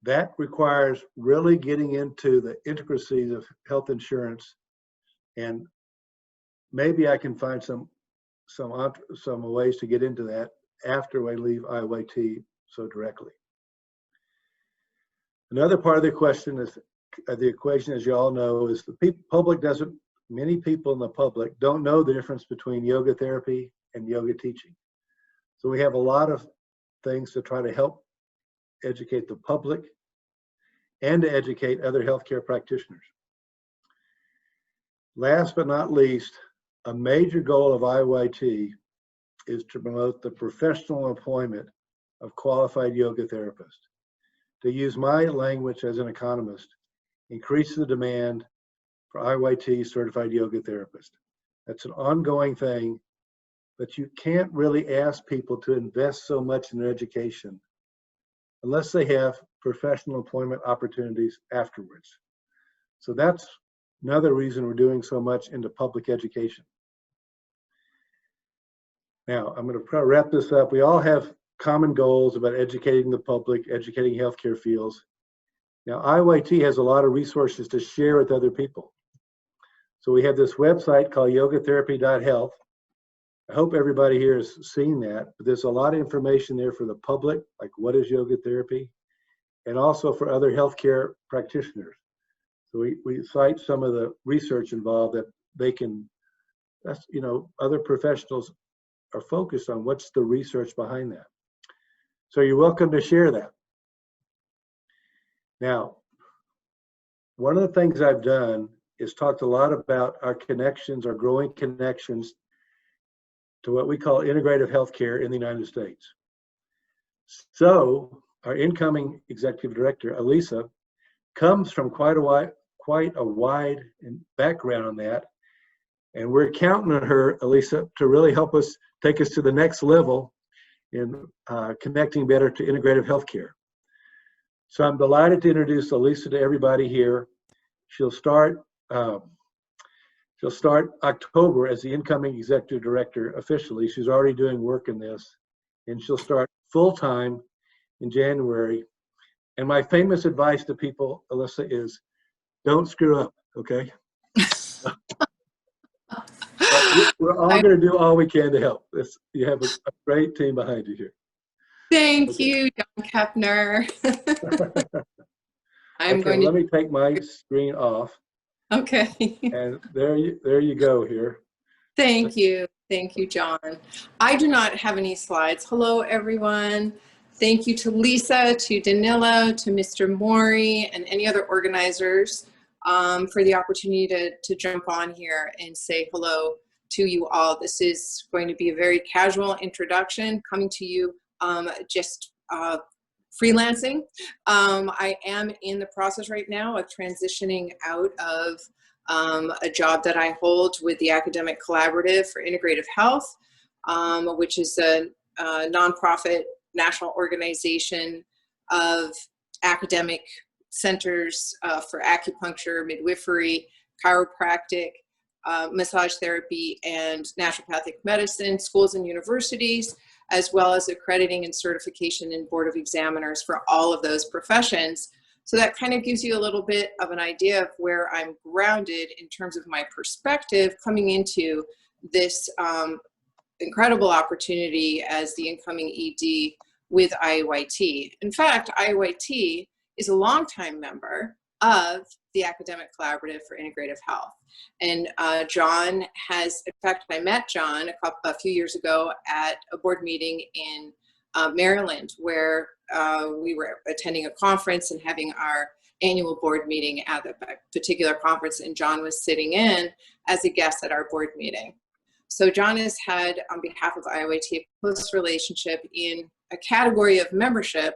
S3: That requires really getting into the intricacies of health insurance, and maybe I can find some ways to get into that after I leave IYT so directly. Another part of the question is the equation, as you all know, is the public doesn't. Many people in the public don't know the difference between yoga therapy and yoga teaching. So we have a lot of things to try to help educate the public and to educate other healthcare practitioners. Last but not least, a major goal of IYT is to promote the professional employment of qualified yoga therapists. To use my language as an economist, increase the demand for IYT certified yoga therapists. That's an ongoing thing, but you can't really ask people to invest so much in their education unless they have professional employment opportunities afterwards. So that's another reason we're doing so much into public education. Now, I'm going to wrap this up. We all have common goals about educating the public, educating healthcare fields. Now, IYT has a lot of resources to share with other people. So we have this website called yogatherapy.health. I hope everybody here has seen that, but there's a lot of information there for the public, like what is yoga therapy, and also for other healthcare practitioners. So we cite some of the research involved that they can, that's, you know, other professionals are focused on what's the research behind that. So you're welcome to share that. Now, one of the things I've done is talked a lot about our connections, our growing connections to what we call integrative healthcare in the United States. So our incoming executive director, Elisa, comes from quite a wide background on that. And we're counting on her, Elisa, to really help us take us to the next level in connecting better to integrative healthcare. So I'm delighted to introduce Elisa to everybody here. She'll start October as the incoming executive director officially. She's already doing work in this, and she'll start full-time in January. And my famous advice to people, Elisa, is don't screw up, okay? We're all going to do all we can to help. You have a great team behind you here.
S4: Thank you, John Kepner.
S3: Let me take my screen off.
S4: Okay.
S3: And there you go here.
S4: Thank you, John. I do not have any slides. Hello, everyone. Thank you to Lisa, to Danilo, to Mr. Mori, and any other organizers for the opportunity to jump on here and say hello to you all. This is going to be a very casual introduction coming to you just freelancing. I am in the process right now of transitioning out of a job that I hold with the Academic Collaborative for Integrative Health, which is a nonprofit national organization of academic centers for acupuncture, midwifery, chiropractic, massage therapy, and naturopathic medicine, schools and universities, as well as accrediting and certification and board of examiners for all of those professions. So that kind of gives you a little bit of an idea of where I'm grounded in terms of my perspective coming into this incredible opportunity as the incoming ED with IAYT. In fact, IAYT is a longtime member of the Academic Collaborative for Integrative Health. And John has, in fact, I met John a few years ago at a board meeting in Maryland, where we were attending a conference and having our annual board meeting at the particular conference, and John was sitting in as a guest at our board meeting. So John has had, on behalf of IAYT, a close relationship in a category of membership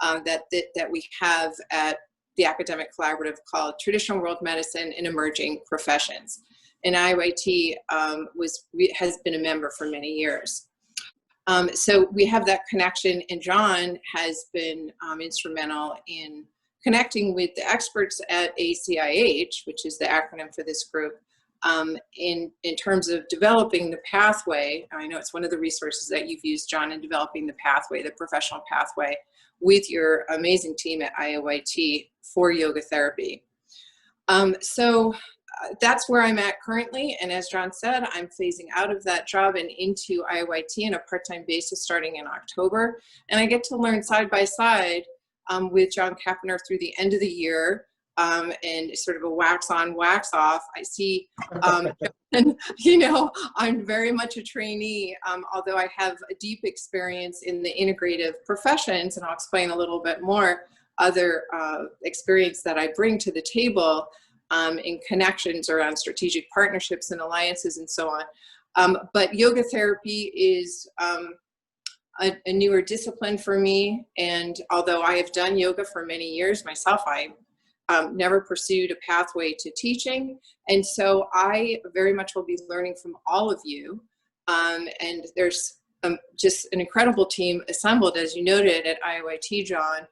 S4: that we have at the Academic Collaborative called Traditional World Medicine and Emerging Professions. And IAYT has been a member for many years. So we have that connection, and John has been instrumental in connecting with the experts at ACIH, which is the acronym for this group, in terms of developing the pathway. I know it's one of the resources that you've used, John, in developing the pathway, the professional pathway, with your amazing team at IAYT for yoga therapy. So that's where I'm at currently. And as John said, I'm phasing out of that job and into IAYT on a part-time basis starting in October. And I get to learn side by side with John Kapaner through the end of the year, and sort of a wax on, wax off. I see, and, you know, I'm very much a trainee, although I have a deep experience in the integrative professions, and I'll explain a little bit more other experience that I bring to the table in connections around strategic partnerships and alliances and so on. But yoga therapy is a newer discipline for me, and although I have done yoga for many years myself, I never pursued a pathway to teaching, and so I very much will be learning from all of you. And there's just an incredible team assembled, as you noted, at IAYT, John.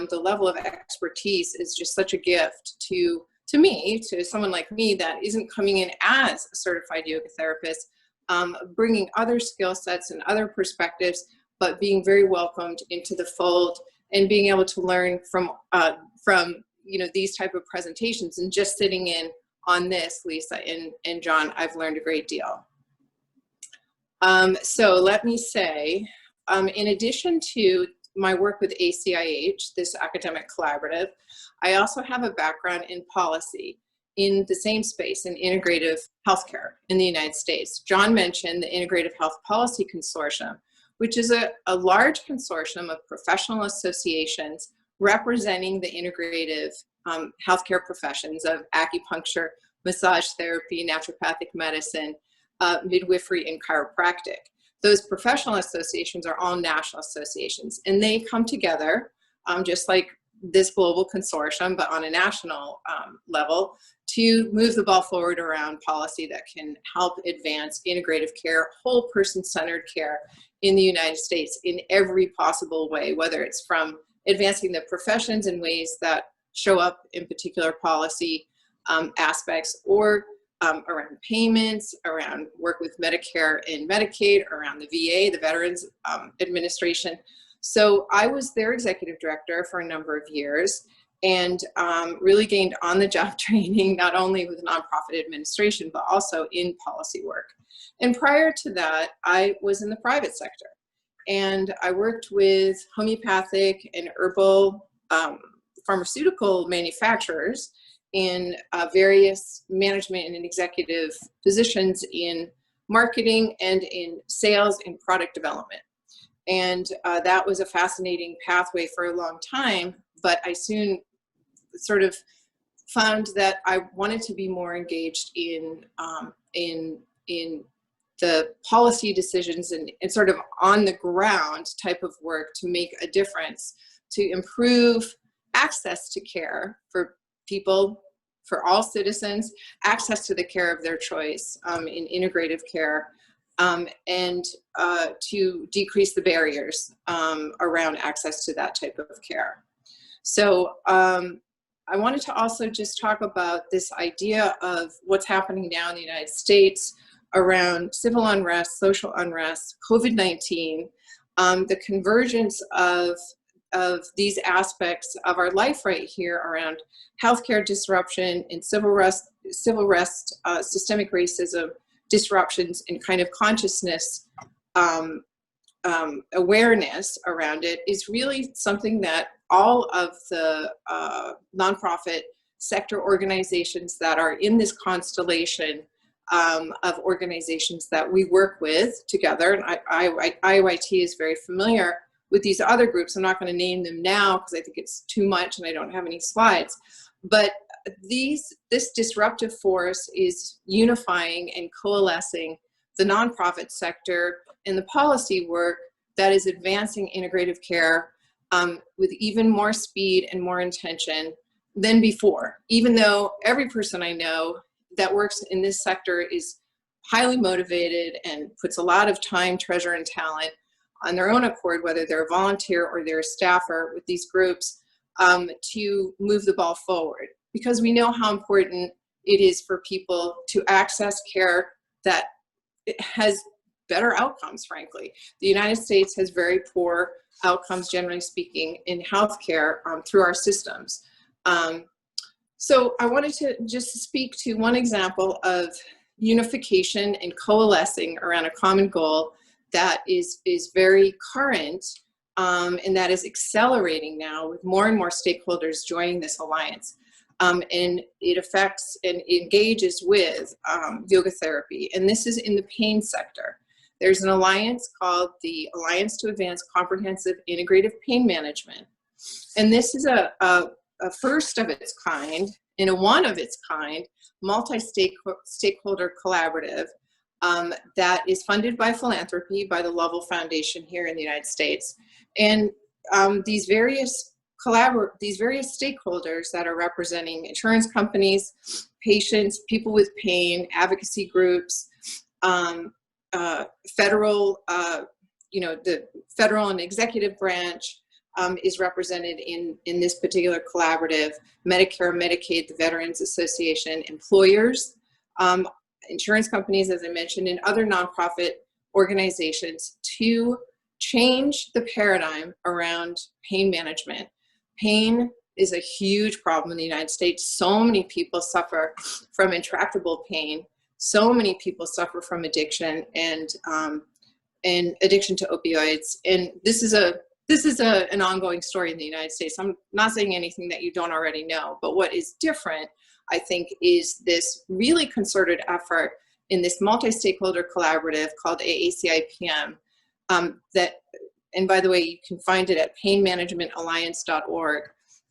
S4: The level of expertise is just such a gift to me, to someone like me that isn't coming in as a certified yoga therapist, bringing other skill sets and other perspectives, but being very welcomed into the fold and being able to learn from you know, these type of presentations. And just sitting in on this, Lisa and John, I've learned a great deal. So let me say, in addition to my work with ACIH, this academic collaborative, I also have a background in policy in the same space, in integrative healthcare in the United States. John mentioned the Integrative Health Policy Consortium, which is a large consortium of professional associations representing the integrative healthcare professions of acupuncture, massage therapy, naturopathic medicine, midwifery, and chiropractic. Those professional associations are all national associations, and they come together just like this global consortium, but on a national level, to move the ball forward around policy that can help advance integrative care, whole person-centered care in the United States in every possible way, whether it's from advancing the professions in ways that show up in particular policy aspects, or around payments, around work with Medicare and Medicaid, around the VA, the Veterans Administration. So I was their executive director for a number of years, and really gained on-the-job training, not only with nonprofit administration, but also in policy work. And prior to that, I was in the private sector, and I worked with homeopathic and herbal pharmaceutical manufacturers in various management and executive positions in marketing and in sales and product development. And that was a fascinating pathway for a long time, but I soon sort of found that I wanted to be more engaged in the policy decisions and sort of on the ground type of work to make a difference, to improve access to care for people for all citizens access to the care of their choice in integrative care, and to decrease the barriers around access to that type of care. So I wanted to also just talk about this idea of what's happening now in the United States around civil unrest, social unrest, COVID-19, the convergence of these aspects of our life right here around healthcare disruption and civil unrest, systemic racism, disruptions, and kind of consciousness awareness around it is really something that all of the nonprofit sector organizations that are in this constellation of organizations that we work with together, and IOIT is very familiar with these other groups. I'm not going to name them now because I think it's too much and I don't have any slides, but this disruptive force is unifying and coalescing the nonprofit sector and the policy work that is advancing integrative care with even more speed and more intention than before, even though every person I know that works in this sector is highly motivated and puts a lot of time, treasure, and talent on their own accord, whether they're a volunteer or they're a staffer with these groups, to move the ball forward. Because we know how important it is for people to access care that has better outcomes, frankly. The United States has very poor outcomes, generally speaking, in healthcare through our systems. So I wanted to just speak to one example of unification and coalescing around a common goal that is very current and that is accelerating now with more and more stakeholders joining this alliance. And it affects and engages with yoga therapy. And this is in the pain sector. There's an alliance called the Alliance to Advance Comprehensive Integrative Pain Management. And this is a first of its kind, and a one of its kind, multi-stakeholder collaborative that is funded by philanthropy, by the Lovell Foundation here in the United States. And these various stakeholders that are representing insurance companies, patients, people with pain, advocacy groups, federal, the federal and executive branch is represented in this particular collaborative, Medicare, Medicaid, the Veterans Association, employers, insurance companies, as I mentioned, and other nonprofit organizations to change the paradigm around pain management. Pain is a huge problem in the United States. So many people suffer from intractable pain. So many people suffer from addiction and addiction to opioids. And this is an ongoing story in the United States. I'm not saying anything that you don't already know, but what is different, I think, is this really concerted effort in this multi-stakeholder collaborative called AACIPM that, and by the way, you can find it at painmanagementalliance.org,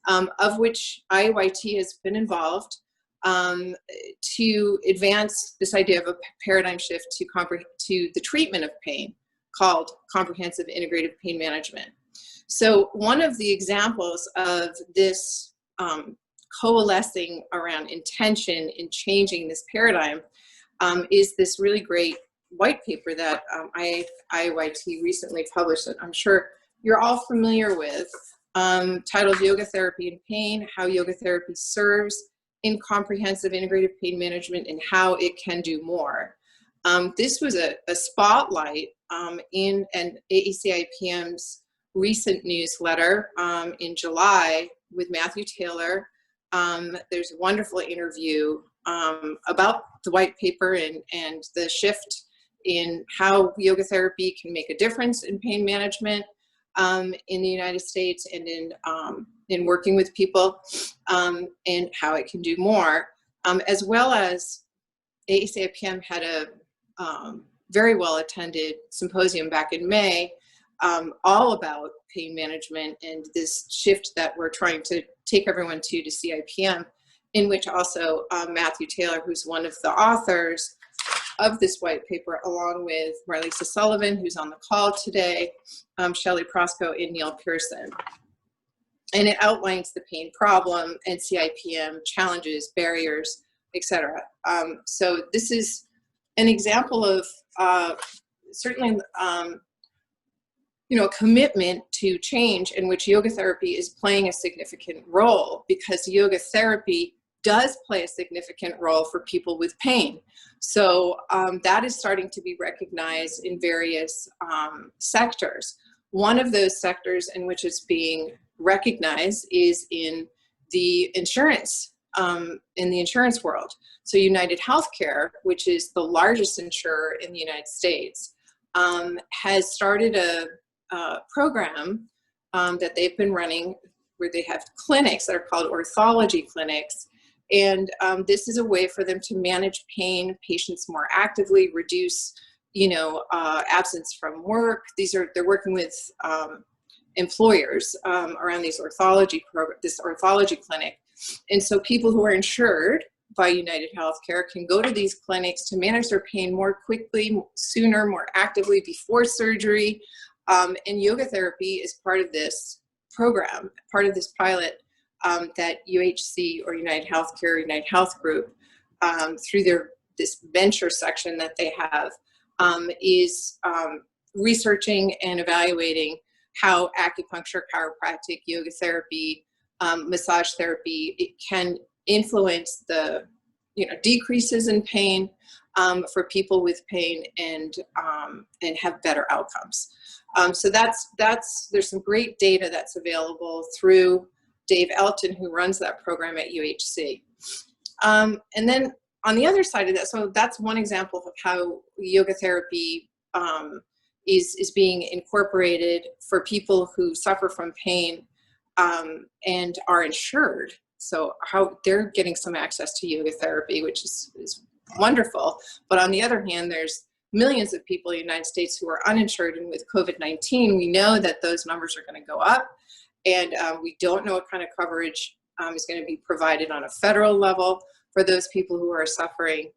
S4: of which IOIT has been involved to advance this idea of a paradigm shift to the treatment of pain called comprehensive integrative pain management. So one of the examples of this coalescing around intention in changing this paradigm is this really great white paper that IOIT recently published that I'm sure you're all familiar with, titled Yoga Therapy and Pain, How Yoga Therapy Serves in Comprehensive Integrative Pain Management and How It Can Do More. This was a spotlight in an AACIPM's recent newsletter in July with Matthew Taylor. There's a wonderful interview about the white paper and the shift in how yoga therapy can make a difference in pain management in the United States and in working with people, and how it can do more, as well as AACIPM had a very well attended symposium back in May all about pain management and this shift that we're trying to take everyone to CIPM, in which also Matthew Taylor, who's one of the authors of this white paper, along with Marlisa Sullivan, who's on the call today, Shelley Prosco, and Neil Pearson. And it outlines the pain problem and CIPM challenges, barriers, etc. So this is an example of certainly a commitment to change in which yoga therapy is playing a significant role, because yoga therapy does play a significant role for people with pain. So that is starting to be recognized in various sectors. One of those sectors in which it's being recognized is in the insurance world. So United Healthcare, which is the largest insurer in the United States, has started a program that they've been running where they have clinics that are called orthology clinics. And this is a way for them to manage pain patients more actively, reduce, absence from work. They're working with employers around this orthology clinic. And so people who are insured by United Healthcare can go to these clinics to manage their pain more quickly, sooner, more actively before surgery. And yoga therapy is part of this program, part of this pilot that UHC or United Healthcare, United Health Group, through this venture section that they have, is researching and evaluating how acupuncture, chiropractic, yoga therapy, massage therapy, it can influence the decreases in pain for people with pain and have better outcomes. So there's some great data that's available through Dave Elton, who runs that program at UHC. And then on the other side of that, so that's one example of how yoga therapy is being incorporated for people who suffer from pain and are insured. So how they're getting some access to yoga therapy, which is wonderful. But on the other hand, there's millions of people in the United States who are uninsured, and with COVID-19, we know that those numbers are going to go up. And we don't know what kind of coverage is going to be provided on a federal level for those people who are suffering.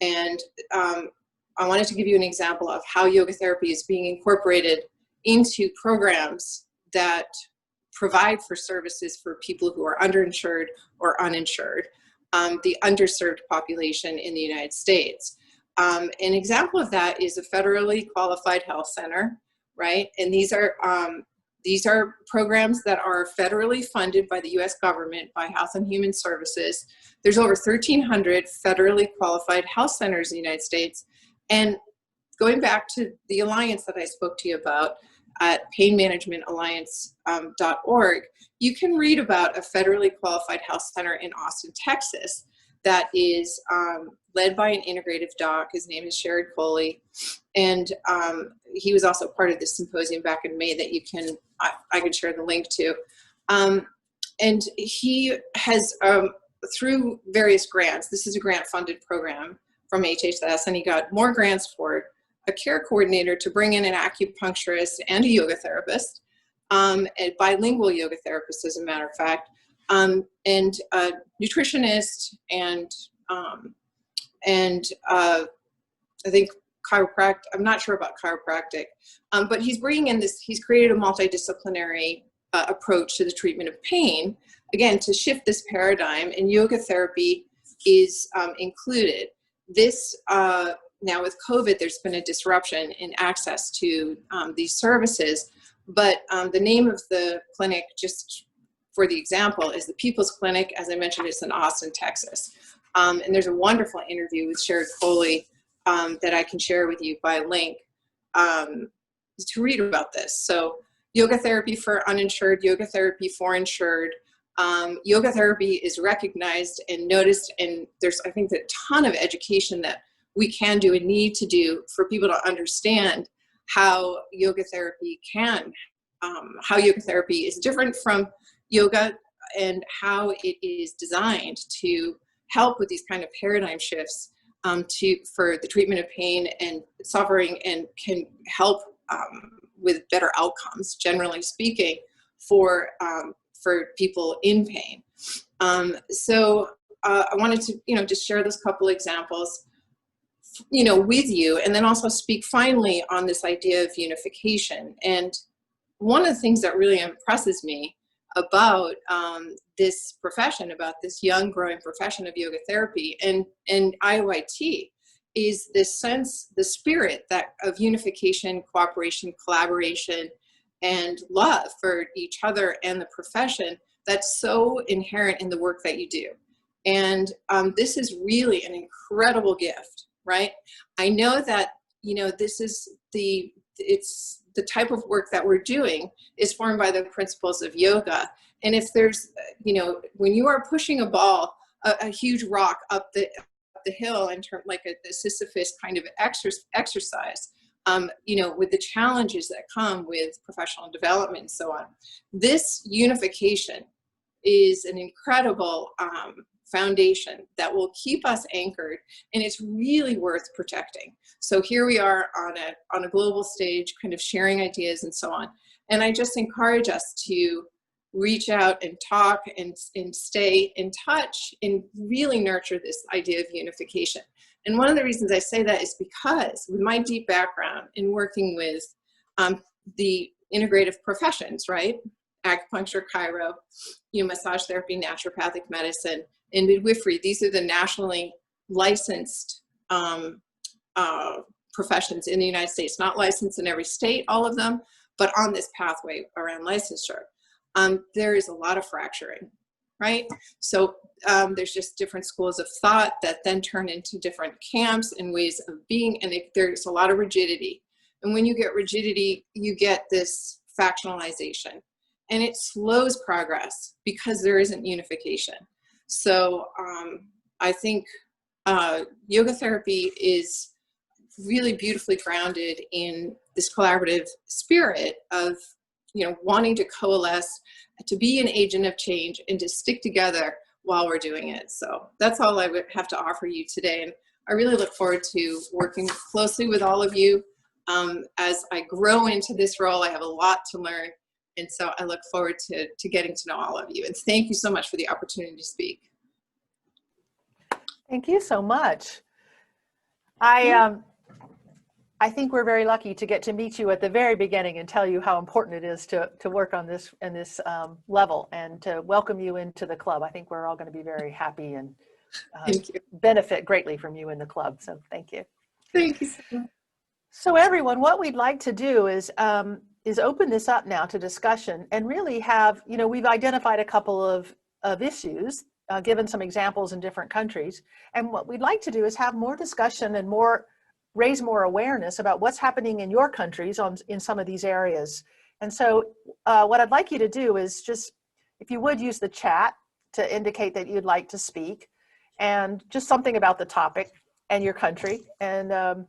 S4: And I wanted to give you an example of how yoga therapy is being incorporated into programs that provide for services for people who are underinsured or uninsured, the underserved population in the United States. An example of that is a federally qualified health center, right? And these are programs that are federally funded by the US government, by Health and Human Services. There's over 1,300 federally qualified health centers in the United States. And going back to the alliance that I spoke to you about at painmanagementalliance.org, you can read about a federally qualified health center in Austin, Texas, that is led by an integrative doc. His name is Sherrod Coley. And he was also part of this symposium back in May that I can share the link to. And he has, through various grants, this is a grant-funded program from HHS, and he got more grants for a care coordinator to bring in an acupuncturist and a yoga therapist, a bilingual yoga therapist, as a matter of fact, and a nutritionist, and I think chiropractic. I'm not sure about chiropractic, but he's bringing in this. He's created a multidisciplinary approach to the treatment of pain, again, to shift this paradigm, and yoga therapy is included. This now with COVID, there's been a disruption in access to these services, but the name of the clinic, just for the example, is the People's Clinic. As I mentioned, it's in Austin, Texas. And there's a wonderful interview with Sherrod Coley that I can share with you by link to read about this. So yoga therapy for uninsured, yoga therapy for insured. Yoga therapy is recognized and noticed, and there's, I think, a ton of education that we can do and need to do for people to understand how yoga therapy how yoga therapy is different from yoga, and how it is designed to help with these kind of paradigm shifts for the treatment of pain and suffering, and can help with better outcomes, generally speaking, for people in pain. So I wanted to, just share those couple examples, with you, and then also speak finally on this idea of unification. And one of the things that really impresses me about this profession, about this young growing profession of yoga therapy and IOIT, is this sense, the spirit that of unification, cooperation, collaboration, and love for each other and the profession that's so inherent in the work that you do. And this is really an incredible gift, right? I know that, you know, this is it's the type of work that we're doing is formed by the principles of yoga. And if there's, you know, when you are pushing a ball, a huge rock up the hill in terms like a Sisyphus kind of exercise, you know, with the challenges that come with professional development and so on, this unification is an incredible foundation that will keep us anchored, and it's really worth protecting. So here we are on a global stage, kind of sharing ideas and so on. And I just encourage us to reach out and talk and stay in touch and really nurture this idea of unification. And one of the reasons I say that is because with my deep background in working with the integrative professions, right? Acupuncture, chiro, you know, massage therapy, naturopathic medicine, and midwifery. These are the nationally licensed professions in the United States, not licensed in every state, all of them, but on this pathway around licensure. There is a lot of fracturing, right? So there's just different schools of thought that then turn into different camps and ways of being, and there's a lot of rigidity. And when you get rigidity, you get this factionalization, and it slows progress because there isn't unification. So I think yoga therapy is really beautifully grounded in this collaborative spirit of, you know, wanting to coalesce, to be an agent of change, and to stick together while we're doing it. So that's all I would have to offer you today. And I really look forward to working closely with all of you. As I grow into this role, I have a lot to learn. And so I look forward to getting to know all of you. And thank you so much for the opportunity to speak.
S2: Thank you so much. I think we're very lucky to get to meet you at the very beginning and tell you how important it is to work on this and this level, and to welcome you into the club. I think we're all going to be very happy and benefit greatly from you in the club. So thank you.
S4: Thank you so much.
S2: So everyone, what we'd like to do is open this up now to discussion and really have, you know, we've identified a couple of issues, given some examples in different countries. And what we'd like to do is have more discussion and raise more awareness about what's happening in your countries in some of these areas. And so what I'd like you to do is just, if you would, use the chat to indicate that you'd like to speak, and just something about the topic and your country. And I'll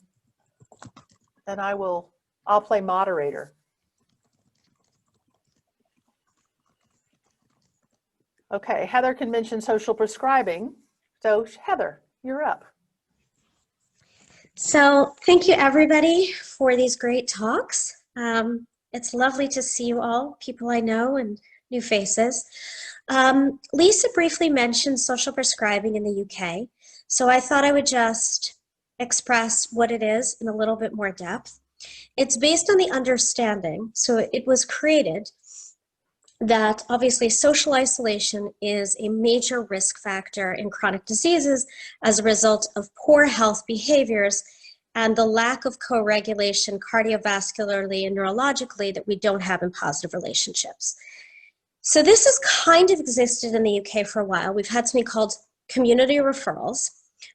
S2: play moderator. Okay, Heather can mention social prescribing. So Heather, you're up.
S5: So thank you everybody for these great talks. It's lovely to see you all, people I know and new faces. Lisa briefly mentioned social prescribing in the UK, so I thought I would just express what it is in a little bit more depth. It's based on the understanding, so it was created, that obviously social isolation is a major risk factor in chronic diseases as a result of poor health behaviors and the lack of co-regulation cardiovascularly and neurologically that we don't have in positive relationships. So this has kind of existed in the UK for a while. We've had something called community referrals,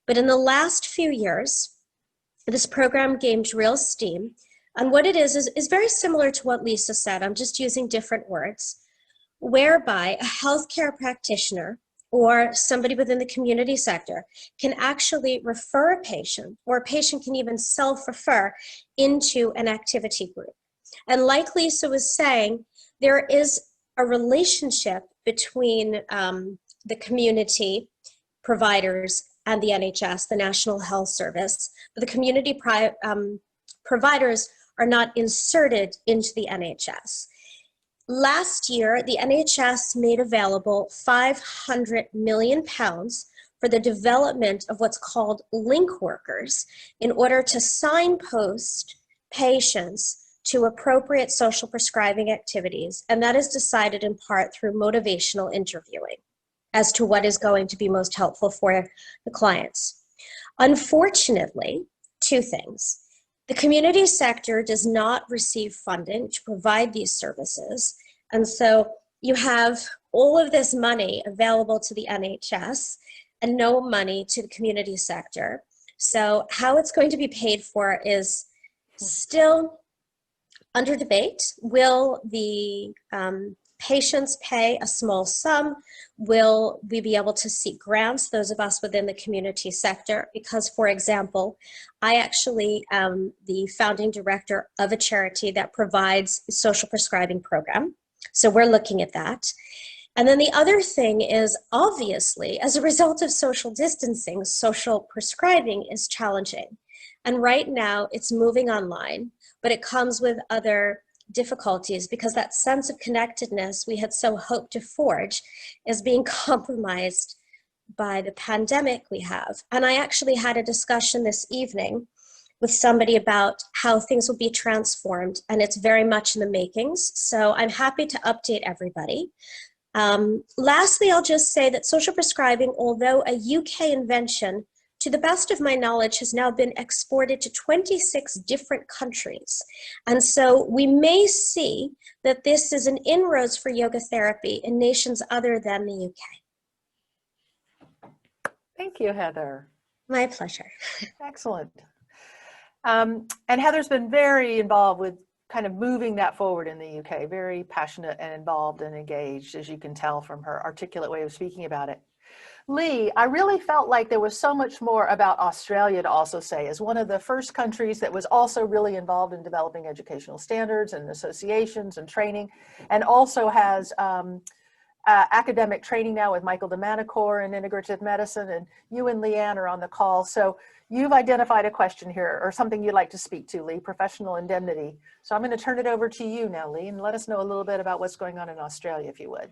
S5: but in the last few years, this program gained real steam. And what it is very similar to what Lisa said. I'm just using different words, whereby a healthcare practitioner or somebody within the community sector can actually refer a patient, or a patient can even self-refer into an activity group. And like Lisa was saying, there is a relationship between the community providers and the NHS, the National Health Service. But the community providers are not inserted into the NHS. Last year, the NHS made available £500 million for the development of what's called link workers in order to signpost patients to appropriate social prescribing activities, and that is decided in part through motivational interviewing as to what is going to be most helpful for the clients. Unfortunately, two things. The community sector does not receive funding to provide these services, and so you have all of this money available to the NHS and no money to the community sector. So how it's going to be paid for is still under debate. Will the patients pay a small sum? Will we be able to seek grants, those of us within the community sector? Because, for example, I actually am the founding director of a charity that provides a social prescribing program. So we're looking at that. And then the other thing is, obviously, as a result of social distancing, social prescribing is challenging. And right now it's moving online, but it comes with other difficulties because that sense of connectedness we had so hoped to forge is being compromised by the pandemic we have. And I actually had a discussion this evening with somebody about how things will be transformed, and it's very much in the makings. So I'm happy to update everybody. Lastly, I'll just say that social prescribing, although a UK invention, to the best of my knowledge, has now been exported to 26 different countries. And so we may see that this is an inroads for yoga therapy in nations other than the UK.
S2: Thank you, Heather.
S5: My pleasure.
S2: Excellent. And Heather's been very involved with kind of moving that forward in the UK, very passionate and involved and engaged, as you can tell from her articulate way of speaking about it. Lee, I really felt like there was so much more about Australia to also say, as one of the first countries that was also really involved in developing educational standards and associations and training, and also has academic training now with Michael DeManicore in integrative medicine, and you and Leanne are on the call. So you've identified a question here or something you'd like to speak to, Lee, professional indemnity. So I'm going to turn it over to you now, Lee, and let us know a little bit about what's going on in Australia, if you would.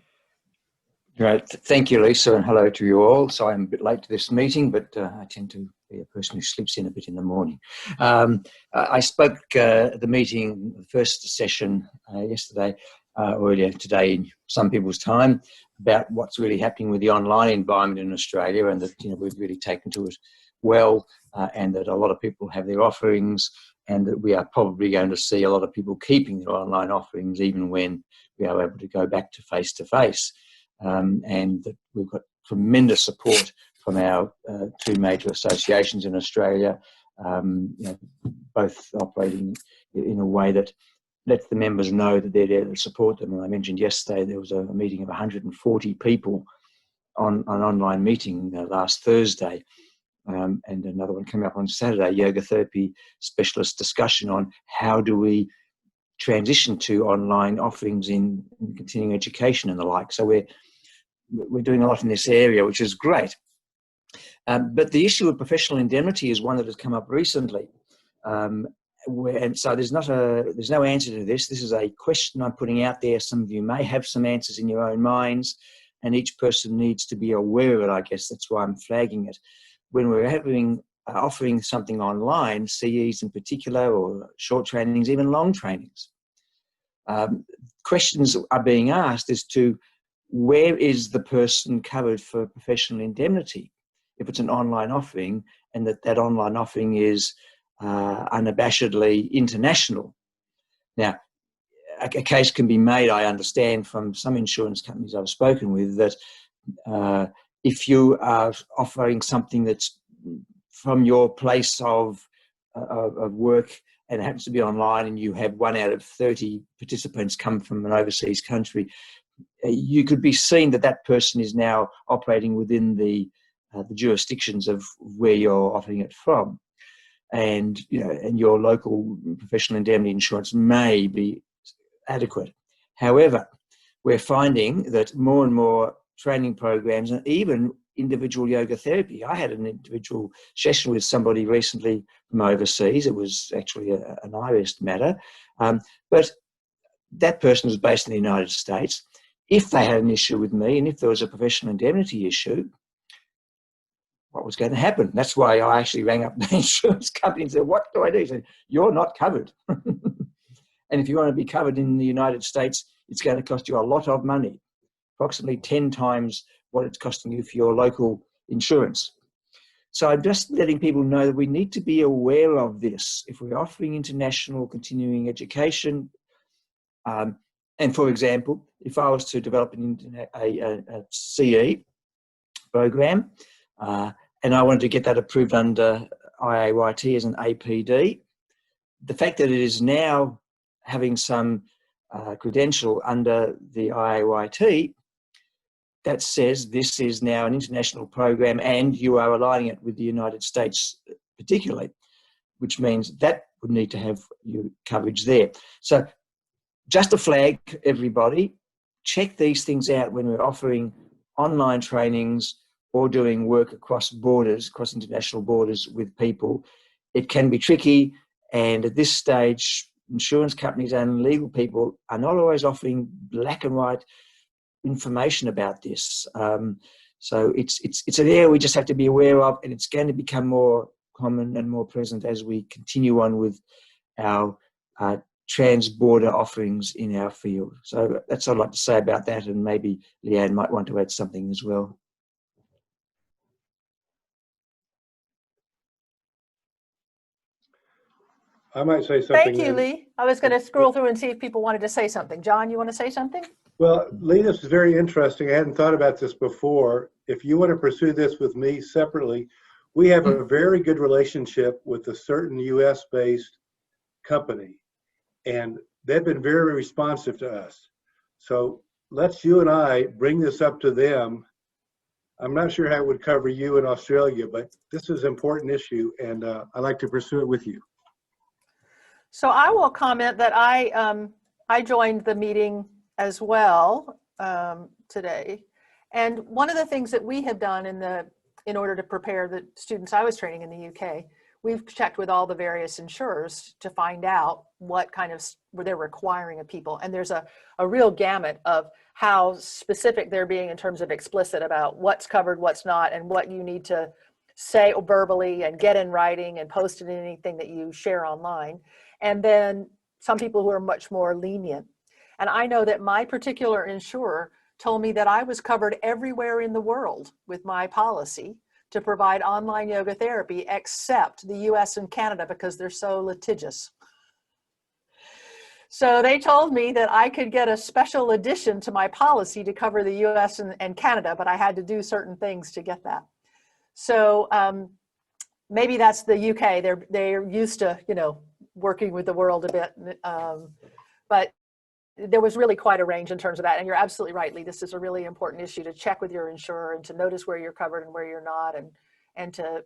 S6: Great. Thank you, Lisa, and hello to you all. So I'm a bit late to this meeting, but I tend to be a person who sleeps in a bit in the morning. I spoke at the meeting, the first session yesterday, earlier today in some people's time, about what's really happening with the online environment in Australia, and that we've really taken to it well, and that a lot of people have their offerings, and that we are probably going to see a lot of people keeping their online offerings even when we are able to go back to face-to-face. And that we've got tremendous support from our two major associations in Australia, both operating in a way that lets the members know that they're there to support them. And I mentioned yesterday there was a meeting of 140 people on an online meeting last Thursday, and another one coming up on Saturday, yoga therapy specialist discussion on how do we transition to online offerings in continuing education and the like. So we're doing a lot in this area, which is great. But the issue of professional indemnity is one that has come up recently. And so there's no answer to this. This is a question I'm putting out there. Some of you may have some answers in your own minds, and each person needs to be aware of it, I guess. That's why I'm flagging it. When we're offering something online, CEs in particular, or short trainings, even long trainings, questions are being asked as to where is the person covered for professional indemnity if it's an online offering, and that online offering is unabashedly international. Now, a case can be made, I understand, from some insurance companies I've spoken with, that if you are offering something that's from your place of work and it happens to be online, and you have 1 out of 30 participants come from an overseas country, you could be seen that person is now operating within the jurisdictions of where you're offering it from, and and your local professional indemnity insurance may be adequate. However, we're finding that more and more training programs, and even individual yoga therapy. I had an individual session with somebody recently from overseas. It was actually an IRIS matter, but that person was based in the United States. If they had an issue with me, and if there was a professional indemnity issue, what was going to happen? That's why I actually rang up the insurance company and said, what do I do? He said, you're not covered. And if you want to be covered in the United States, it's going to cost you a lot of money, approximately 10 times what it's costing you for your local insurance. So I'm just letting people know that we need to be aware of this. If we're offering international continuing education, and for example, if I was to develop a CE program, and I wanted to get that approved under IAYT as an APD, the fact that it is now having some credential under the IAYT, that says this is now an international program and you are aligning it with the United States particularly, which means that would need to have your coverage there. So just a flag, everybody, check these things out when we're offering online trainings or doing work across borders, across international borders with people. It can be tricky, and at this stage, insurance companies and legal people are not always offering black and white information about this. So it's an area we just have to be aware of, and it's going to become more common and more present as we continue on with our trans-border offerings in our field. So that's all I'd like to say about that, and maybe Leanne might want to add something as well.
S3: I might say something.
S2: Thank you, Lee. I was going to scroll through and see if people wanted to say something. John, you want to say something?
S3: Well, Lee, this is very interesting. I hadn't thought about this before. If you want to pursue this with me separately, we have a very good relationship with a certain US-based company, and they've been very responsive to us. So let's you and I bring this up to them. I'm not sure how it would cover you in Australia, but this is an important issue, and I'd like to pursue it with you.
S2: So I will comment that I joined the meeting as well today. And one of the things that we have done in order to prepare the students I was training in the UK, we've checked with all the various insurers to find out what kind of where they're requiring of people. And there's a real gamut of how specific they're being in terms of explicit about what's covered, what's not, and what you need to say verbally and get in writing and post it in anything that you share online. And then some people who are much more lenient. And I know that my particular insurer told me that I was covered everywhere in the world with my policy to provide online yoga therapy, except the US and Canada, because they're so litigious. So they told me that I could get a special addition to my policy to cover the US and Canada, but I had to do certain things to get that. So maybe that's the UK. They're used to, working with the world a bit. But there was really quite a range in terms of that. And you're absolutely right, Lee. This is a really important issue to check with your insurer and to notice where you're covered and where you're not, and to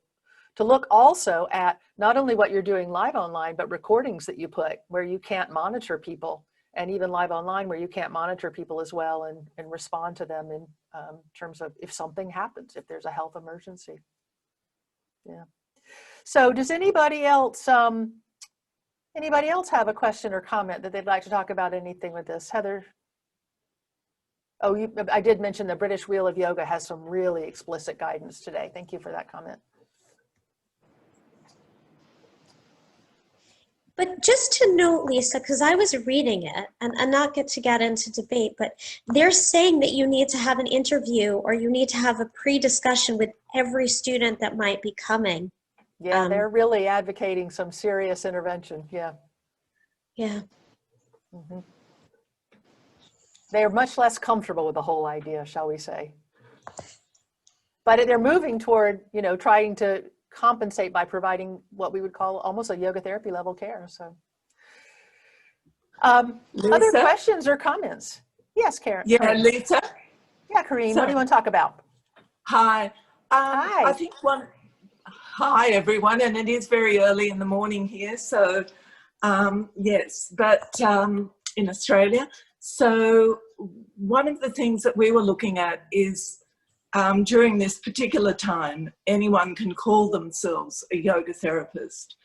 S2: look also at not only what you're doing live online, but recordings that you put where you can't monitor people, and even live online where you can't monitor people as well and respond to them in terms of if something happens, if there's a health emergency. Yeah. So does anybody else have a question or comment that they'd like to talk about anything with this? Heather? Oh, I did mention the British Wheel of Yoga has some really explicit guidance today. Thank you for that comment.
S5: But just to note, Lisa, because I was reading it, and not to get into debate, but they're saying that you need to have an interview or you need to have a pre-discussion with every student that might be coming.
S2: Yeah, they're really advocating some serious intervention. Yeah.
S5: Yeah.
S2: Mm-hmm. They're much less comfortable with the whole idea, shall we say. But they're moving toward, trying to compensate by providing what we would call almost a yoga therapy level care. So other questions or comments? Yes, Karen.
S7: Yeah,
S2: Corinne.
S7: Lisa.
S2: Yeah, Corinne, what do you want to talk about?
S7: Hi.
S2: Hi.
S7: I think hi everyone, and it is very early in the morning here, so yes, but in Australia. So one of the things that we were looking at is during this particular time, anyone can call themselves a yoga therapist,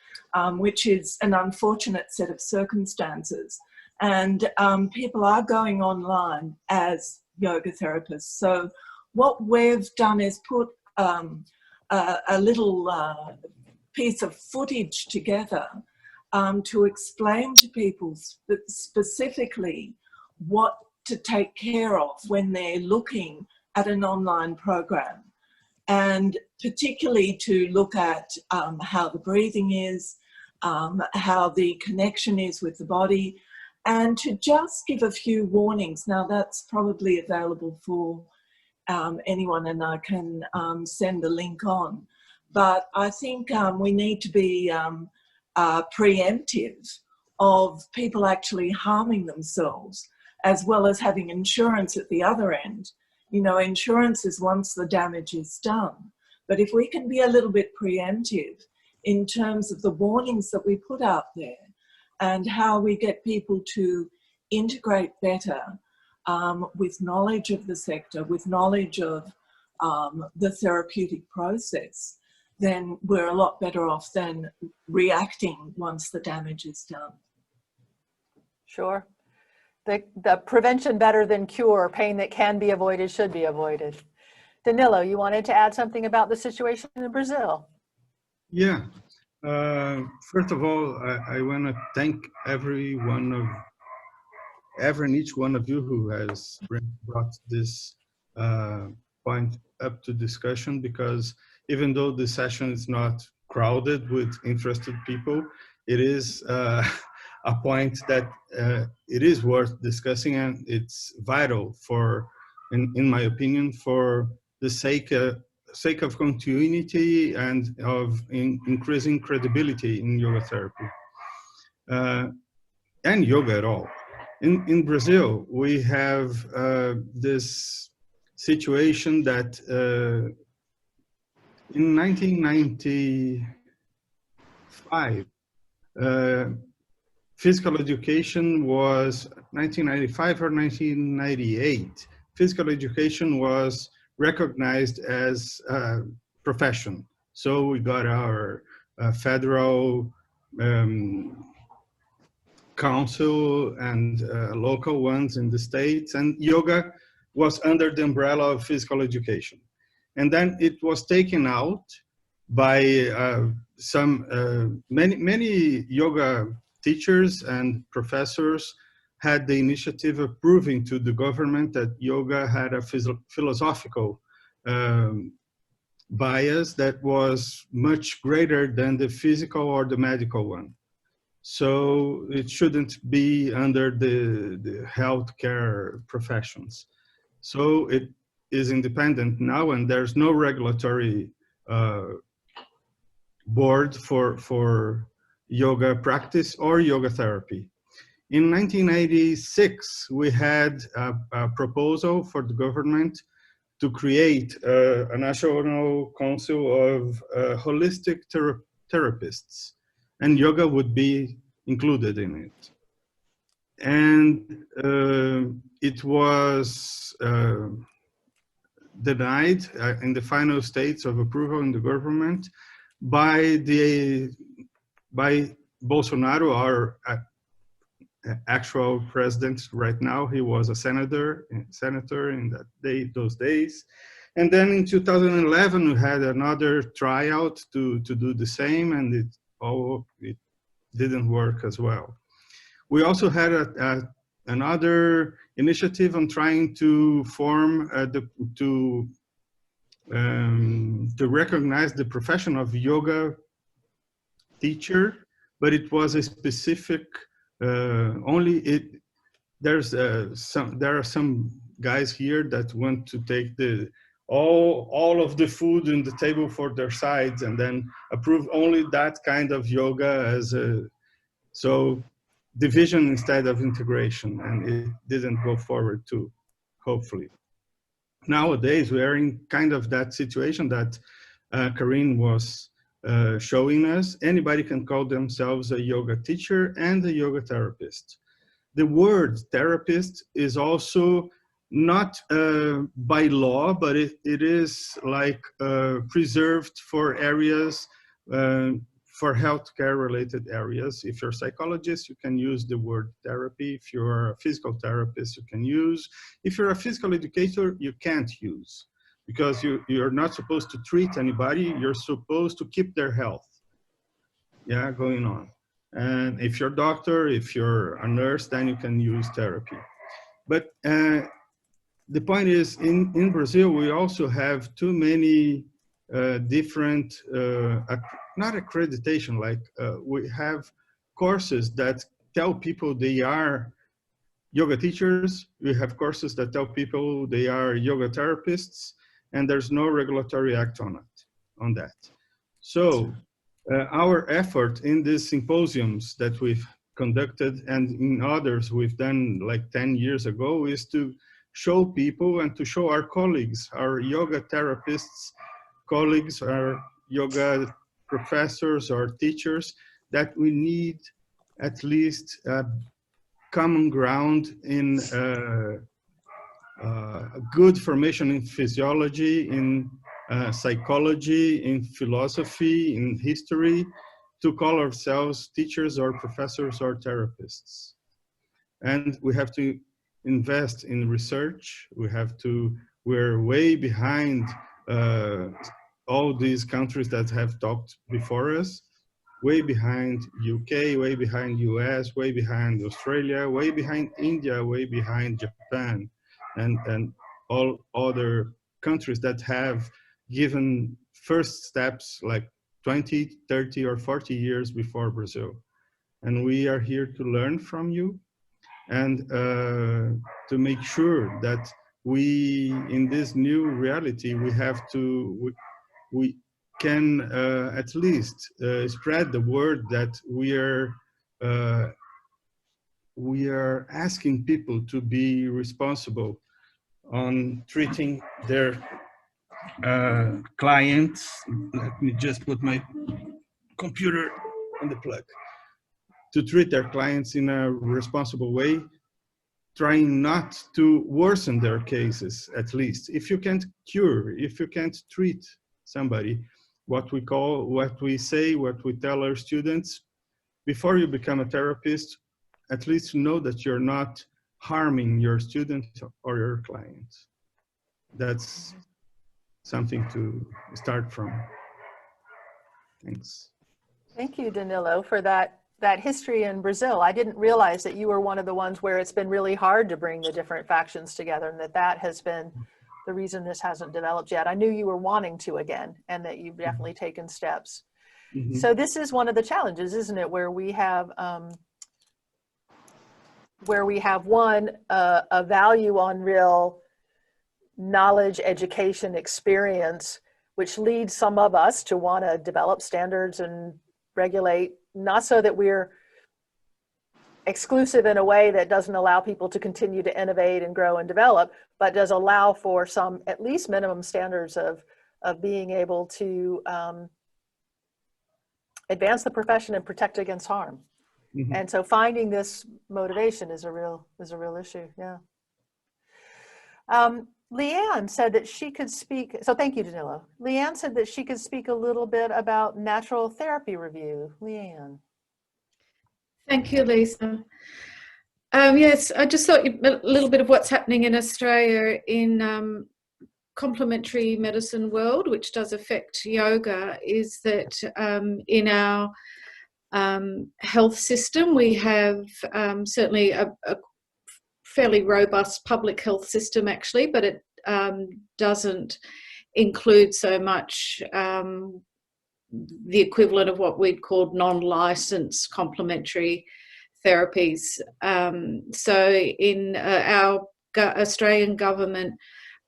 S7: which is an unfortunate set of circumstances. And people are going online as yoga therapists. So what we've done is put a little piece of footage together to explain to people specifically what to take care of when they're looking at an online program, and particularly to look at how the breathing is, how the connection is with the body, and to just give a few warnings. Now that's probably available for anyone, and I can send the link on. But I think we need to be preemptive of people actually harming themselves, as well as having insurance at the other end. You know, insurance is once the damage is done. But if we can be a little bit preemptive in terms of the warnings that we put out there and how we get people to integrate better with knowledge of the sector, with knowledge of the therapeutic process, then we're a lot better off than reacting once the damage is done.
S2: Sure. The prevention better than cure, pain that can be avoided should be avoided. Danilo, you wanted to add something about the situation in Brazil?
S1: Yeah. First of all, I want to thank every and each one of you who has brought this point up to discussion, because even though the session is not crowded with interested people, it is a point that it is worth discussing, and it's vital for, in my opinion, for the sake of continuity and of increasing credibility in yoga therapy and yoga at all. In Brazil, we have this situation that in 1995, physical education was 1995 or 1998. Physical education was recognized as a profession. So we got our federal council and local ones in the States, and yoga was under the umbrella of physical education. And then it was taken out by many yoga teachers and professors had the initiative of proving to the government that yoga had a philosophical bias that was much greater than the physical or the medical one. So it shouldn't be under the healthcare professions. So it is independent now, and there's no regulatory board for yoga practice or yoga therapy. In 1986, we had a proposal for the government to create a national council of holistic therapists, and yoga would be included in it. And it was denied in the final states of approval in the government by Bolsonaro, our actual president right now. He was a senator in those days. And then in 2011, we had another tryout to do the same, and it didn't work as well. We also had another initiative on trying to form to recognize the profession of yoga teacher, but it was a specific there are some guys here that want to take all of the food in the table for their sides and then approve only that kind of yoga as so division instead of integration, and it didn't go forward too, hopefully. Nowadays, we are in kind of that situation that Karine was showing us. Anybody can call themselves a yoga teacher and a yoga therapist. The word therapist is also not by law, but it is like preserved for areas, for healthcare related areas. If you're a psychologist, you can use the word therapy. If you're a physical therapist, you can use. If you're a physical educator, you can't use, because you're not supposed to treat anybody. You're supposed to keep their health, going on. And if you're a doctor, if you're a nurse, then you can use therapy. But the point is, in Brazil, we also have too many different, not accreditation, like we have courses that tell people they are yoga teachers. We have courses that tell people they are yoga therapists, and there's no regulatory act on that. So our effort in these symposiums that we've conducted and in others we've done like 10 years ago is to show people and to show our colleagues, our yoga therapists, colleagues, our yoga professors or teachers, that we need at least common ground in good formation in physiology, in psychology, in philosophy, in history, to call ourselves teachers or professors or therapists. And we have to invest in research. We're way behind all these countries that have talked before us, way behind UK, way behind US, way behind Australia, way behind India, way behind Japan, and all other countries that have given first steps like 20, 30, or 40 years before Brazil. And we are here to learn from you and to make sure that we, in this new reality, we can at least spread the word that we are asking people to be responsible on treating their clients. Let me just put my computer on the plug. To treat their clients in a responsible way, trying not to worsen their cases, at least. If you can't cure, if you can't treat somebody, what we say, what we tell our students, before you become a therapist, at least know that you're not harming your student or your clients. That's something to start from. Thanks.
S2: Thank you, Danilo, for that history in Brazil. I didn't realize that you were one of the ones where it's been really hard to bring the different factions together, and that has been the reason this hasn't developed yet. I knew you were wanting to again, and that you've definitely taken steps. Mm-hmm. So this is one of the challenges, isn't it, where we have a value on real knowledge, education, experience, which leads some of us to want to develop standards and regulate, not so that we're exclusive in a way that doesn't allow people to continue to innovate and grow and develop, but does allow for some at least minimum standards of being able to advance the profession and protect against harm. Mm-hmm. And so finding this motivation is a real issue. Yeah. Leanne said that she could speak, so thank you, Danilo. Leanne said that she could speak a little bit about natural therapy review. Leanne.
S8: Thank you, Lisa. Yes, I just thought a little bit of what's happening in Australia in complementary medicine world, which does affect yoga, is that in our health system, we have certainly a fairly robust public health system actually, but it doesn't include so much the equivalent of what we'd call non-licensed complementary therapies. So in our Australian government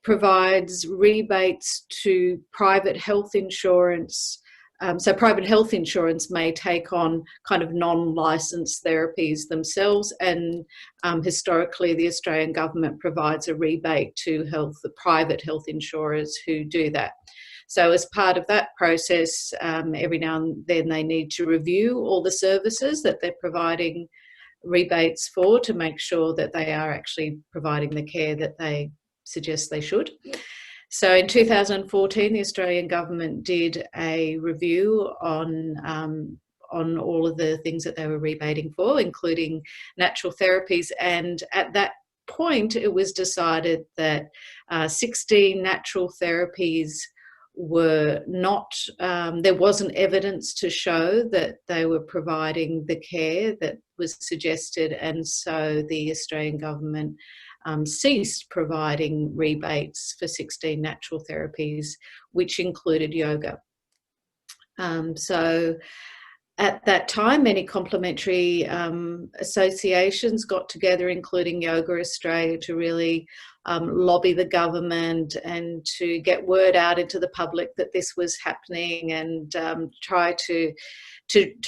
S8: provides rebates to private health insurance. So private health insurance may take on kind of non-licensed therapies themselves, and historically the Australian government provides a rebate to the private health insurers who do that. So as part of that process, every now and then they need to review all the services that they're providing rebates for to make sure that they are actually providing the care that they suggest they should. So in 2014, the Australian government did a review on all of the things that they were rebating for, including natural therapies. And at that point, it was decided that 16 natural therapies were not, there wasn't evidence to show that they were providing the care that was suggested, and so the Australian government ceased providing rebates for 16 natural therapies, which included yoga. So at that time, many complementary associations got together, including Yoga Australia, to really lobby the government and to get word out into the public that this was happening, and try to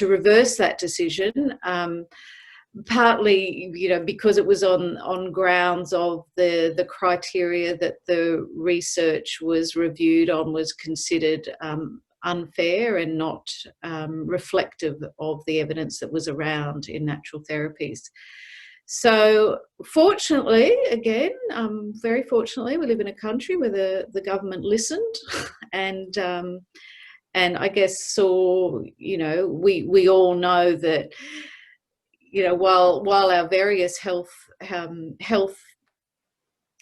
S8: reverse that decision. Partly, because it was on grounds of the criteria that the research was reviewed on was considered unfair and not reflective of the evidence that was around in natural therapies. So fortunately, again, very fortunately, we live in a country where the government listened and I guess saw, we all know that, while our various health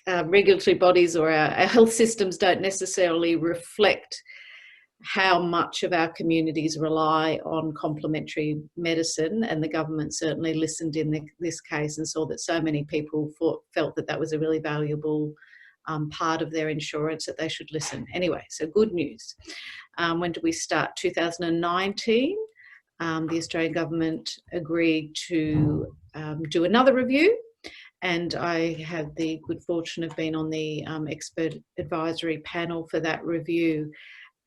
S8: regulatory bodies or our health systems don't necessarily reflect how much of our communities rely on complementary medicine, and the government certainly listened in this case and saw that so many people felt that that was a really valuable part of their insurance, that they should listen. Anyway, so good news. When did we start? 2019. The Australian government agreed to do another review, and I had the good fortune of being on the expert advisory panel for that review.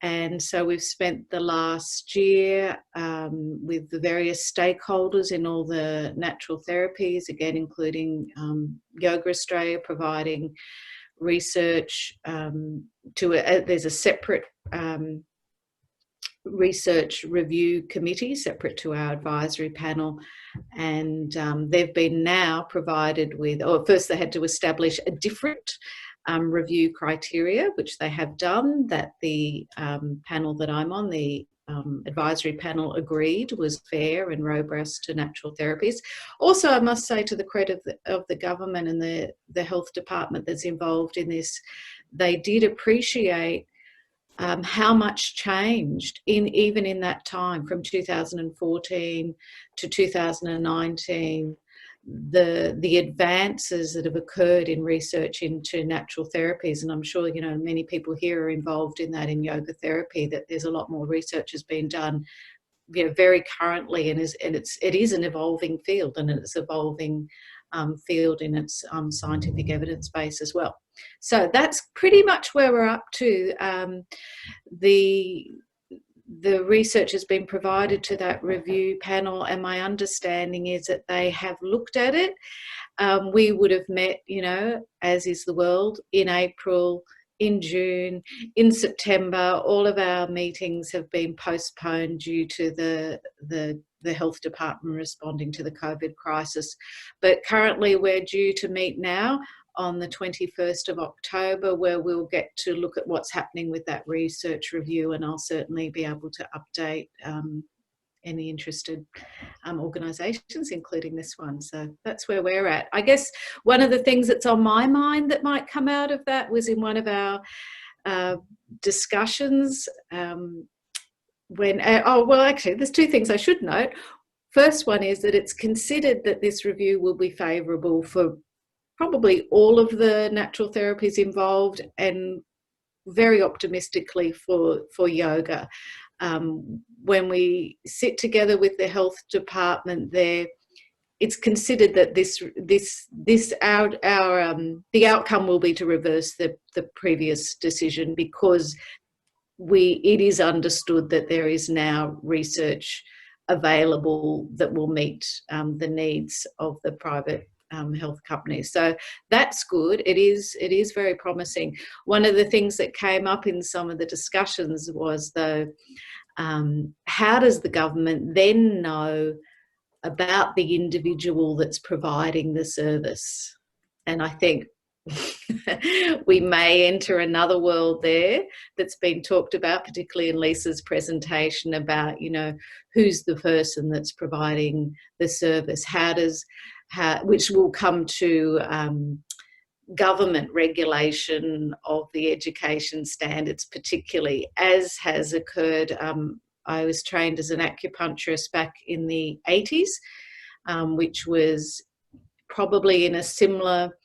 S8: And so we've spent the last year with the various stakeholders in all the natural therapies, again, including Yoga Australia, providing research there's a separate research review committee separate to our advisory panel, and they've been now provided with, or first they had to establish a different review criteria, which they have done, that the panel that I'm on, the advisory panel, agreed was fair and robust to natural therapies. Also, I must say, to the credit of the government and the health department that's involved in this, they did appreciate how much changed even in that time, from 2014 to 2019. The advances that have occurred in research into natural therapies, and I'm sure many people here are involved in that, in yoga therapy, that there's a lot more research has been done very currently, and it is an evolving field, and it's evolving field in its scientific evidence base as well. So that's pretty much where we're up to. The research has been provided to that review panel, and my understanding is that they have looked at it. We would have met, as is the world, in April, in June, in September. All of our meetings have been postponed due to the health department responding to the COVID crisis. But currently we're due to meet now on the 21st of October, where we'll get to look at what's happening with that research review, and I'll certainly be able to update any interested organisations, including this one. So that's where we're at. I guess one of the things that's on my mind that might come out of that was in one of our discussions actually, there's two things I should note. First one is that it's considered that this review will be favourable for probably all of the natural therapies involved, and very optimistically for yoga. When we sit together with the health department there, it's considered that the outcome will be to reverse the previous decision, because it is understood that there is now research available that will meet the needs of the private health companies. So that's good. It is very promising. One of the things that came up in some of the discussions was, though, how does the government then know about the individual that's providing the service? And I think we may enter another world there that's been talked about, particularly in Lisa's presentation, about, who's the person that's providing the service? Which will come to government regulation of the education standards, particularly, as has occurred. I was trained as an acupuncturist back in the 80s, which was probably in a similar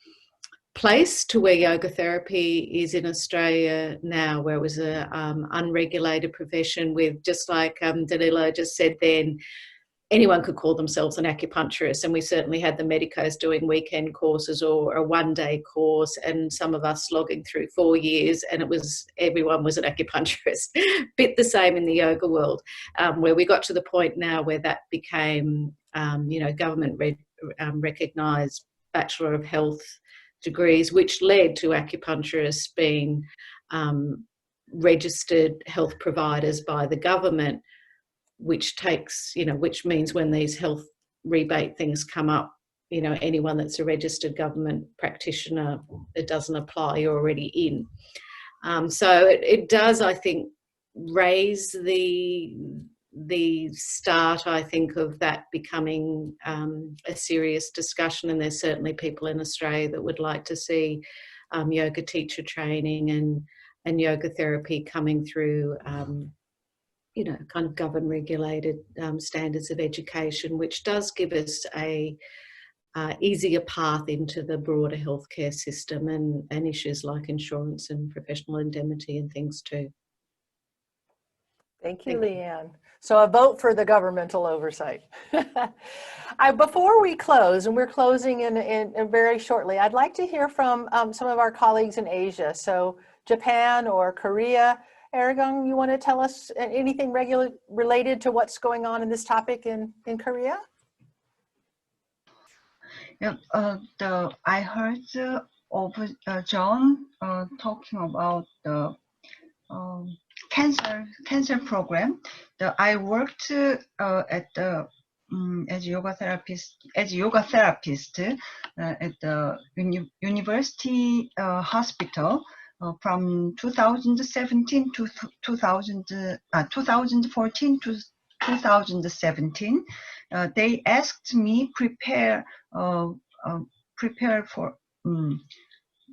S8: place to where yoga therapy is in Australia now, where it was a unregulated profession with, just like Danilo just said then, anyone could call themselves an acupuncturist, and we certainly had the medicos doing weekend courses or a one-day course, and some of us slogging through 4 years, and it was everyone was an acupuncturist. Bit the same in the yoga world, where we got to the point now where that became, government recognised Bachelor of Health degrees, which led to acupuncturists being registered health providers by the government, which takes, which means when these health rebate things come up, anyone that's a registered government practitioner, it doesn't apply, you're already in. So it does, I think, raise the start, I think, of that becoming a serious discussion, and there's certainly people in Australia that would like to see yoga teacher training and yoga therapy coming through kind of government regulated standards of education, which does give us a easier path into the broader healthcare system and issues like insurance and professional indemnity and things too.
S2: Thank you, Leanne. So a vote for the governmental oversight. Before we close, and we're closing in very shortly, I'd like to hear from some of our colleagues in Asia. So Japan or Korea. Aragon, you want to tell us anything related to what's going on in this topic in Korea?
S9: Yeah, I heard of John talking about the cancer program. I worked at the as yoga therapist at the university hospital. From 2017 to 2014 to 2017, they asked me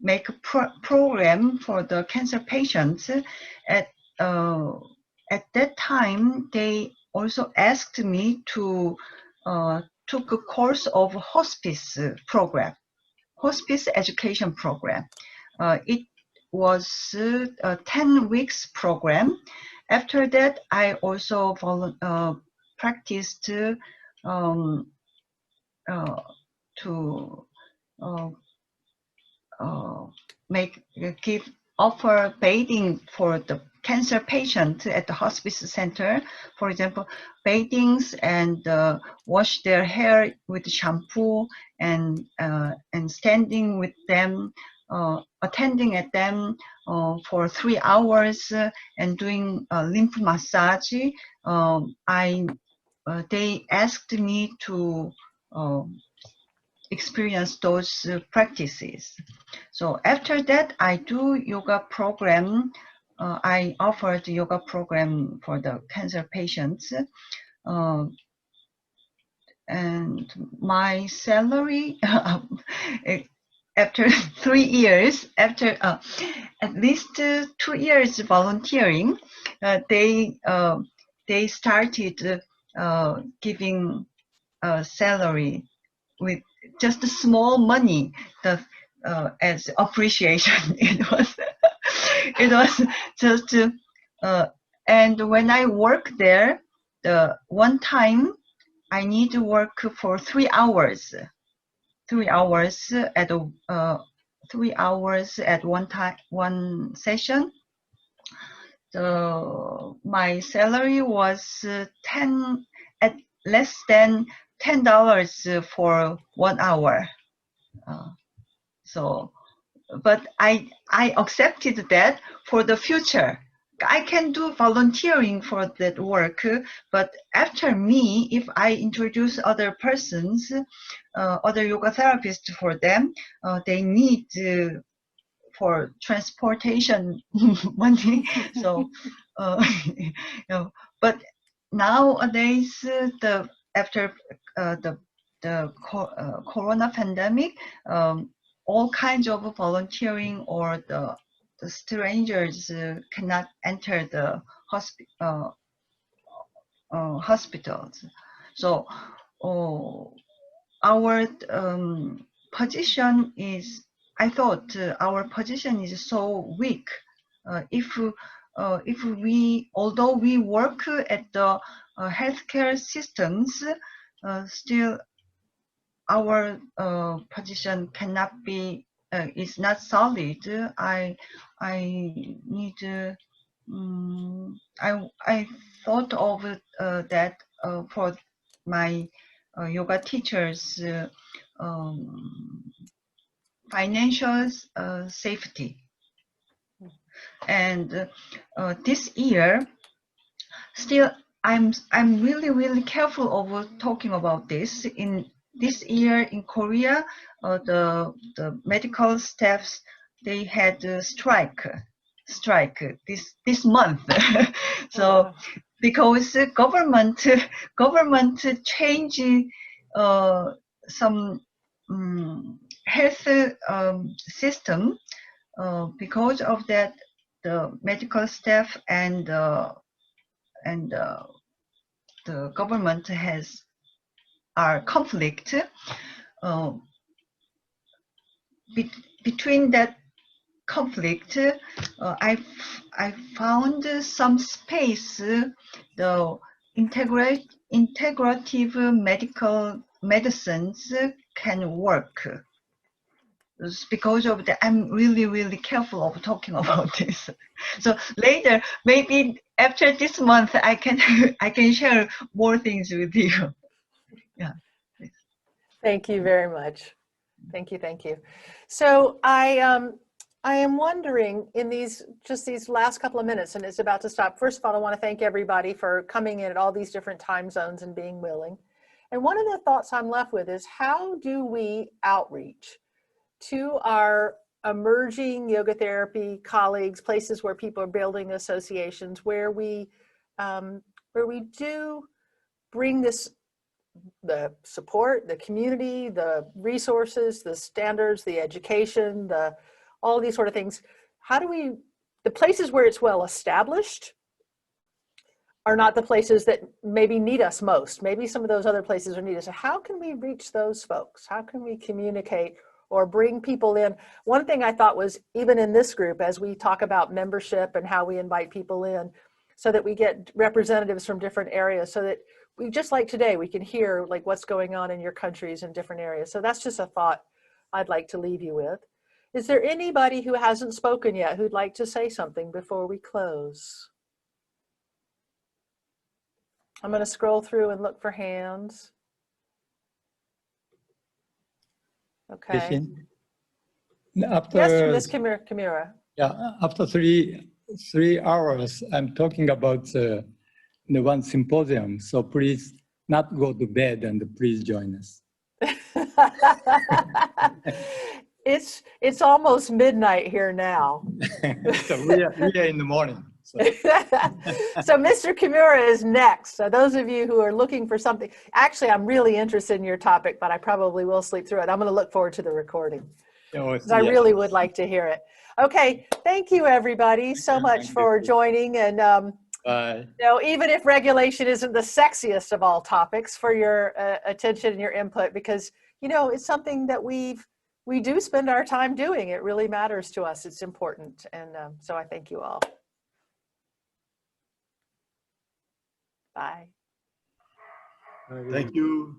S9: make a program for the cancer patients. At that time, they also asked me to took a course of hospice education program. It was a 10 weeks program. After that, I also practiced to offer bathing for the cancer patient at the hospice center. For example, bathings and wash their hair with shampoo and standing with them, attending at them for 3 hours and doing lymph massage. They asked me to experience those practices. So after that, I do yoga program. I offered yoga program for the cancer patients. And my salary, after 3 years, after at least 2 years volunteering, they started giving a salary with just small money as appreciation. It was just and when I worked there, one time I need to work for 3 hours. 3 hours at 3 hours at one session. So my salary was less than $10 for 1 hour. But I accepted that for the future. I can do volunteering for that work, but after me, if I introduce other persons, other yoga therapists for them, they need for transportation money. So, but nowadays, after the corona pandemic, all kinds of volunteering or the strangers cannot enter the hospitals. So our position is, I thought our position is so weak. If we, although we work at the healthcare systems, still our position cannot be, is not solid. I need, I thought of that for my yoga teachers, financial safety. And this year, still, I'm really careful over talking about this. In this year in Korea, the medical staffs, they had a strike this month. So because government changed some health system, because of that, the medical staff and the government are conflict. Between that conflict, I found some space. The integrative medicines can work. Because of that, I'm really careful of talking about this. So later, maybe after this month, I can share more things with you. Yeah.
S2: Thank you very much. Thank you. So I am wondering, in these last couple of minutes, and it's about to stop. First of all, I want to thank everybody for coming in at all these different time zones and being willing. And one of the thoughts I'm left with is, how do we outreach to our emerging yoga therapy colleagues, places where people are building associations, where we do bring the support, the community, the resources, the standards, the education, all these sort of things. How do we, the places where it's well established are not the places that maybe need us most. Maybe some of those other places are needed. So how can we reach those folks? How can we communicate or bring people in? One thing I thought was, even in this group, as we talk about membership and how we invite people in, so that we get representatives from different areas, so that we, just like today, we can hear like what's going on in your countries in different areas. So that's just a thought I'd like to leave you with. Is there anybody who hasn't spoken yet who'd like to say something before we close? I'm going to scroll through and look for hands. Okay.
S10: After,
S2: yes, Ms. Kimura.
S10: Yeah, after three hours, I'm talking about the one symposium. So please not go to bed and please join us.
S2: It's almost midnight here now.
S10: So we are in the morning. So.
S2: So Mr. Kimura is next. So those of you who are looking for something, actually, I'm really interested in your topic, but I probably will sleep through it. I'm going to look forward to the recording. I really would like to hear it. Okay, thank you everybody so much for joining, and you know, even if regulation isn't the sexiest of all topics, for your attention and your input, because you know it's something that we do spend our time doing. It really matters to us. It's important, and so I thank you all. Bye.
S1: Thank you.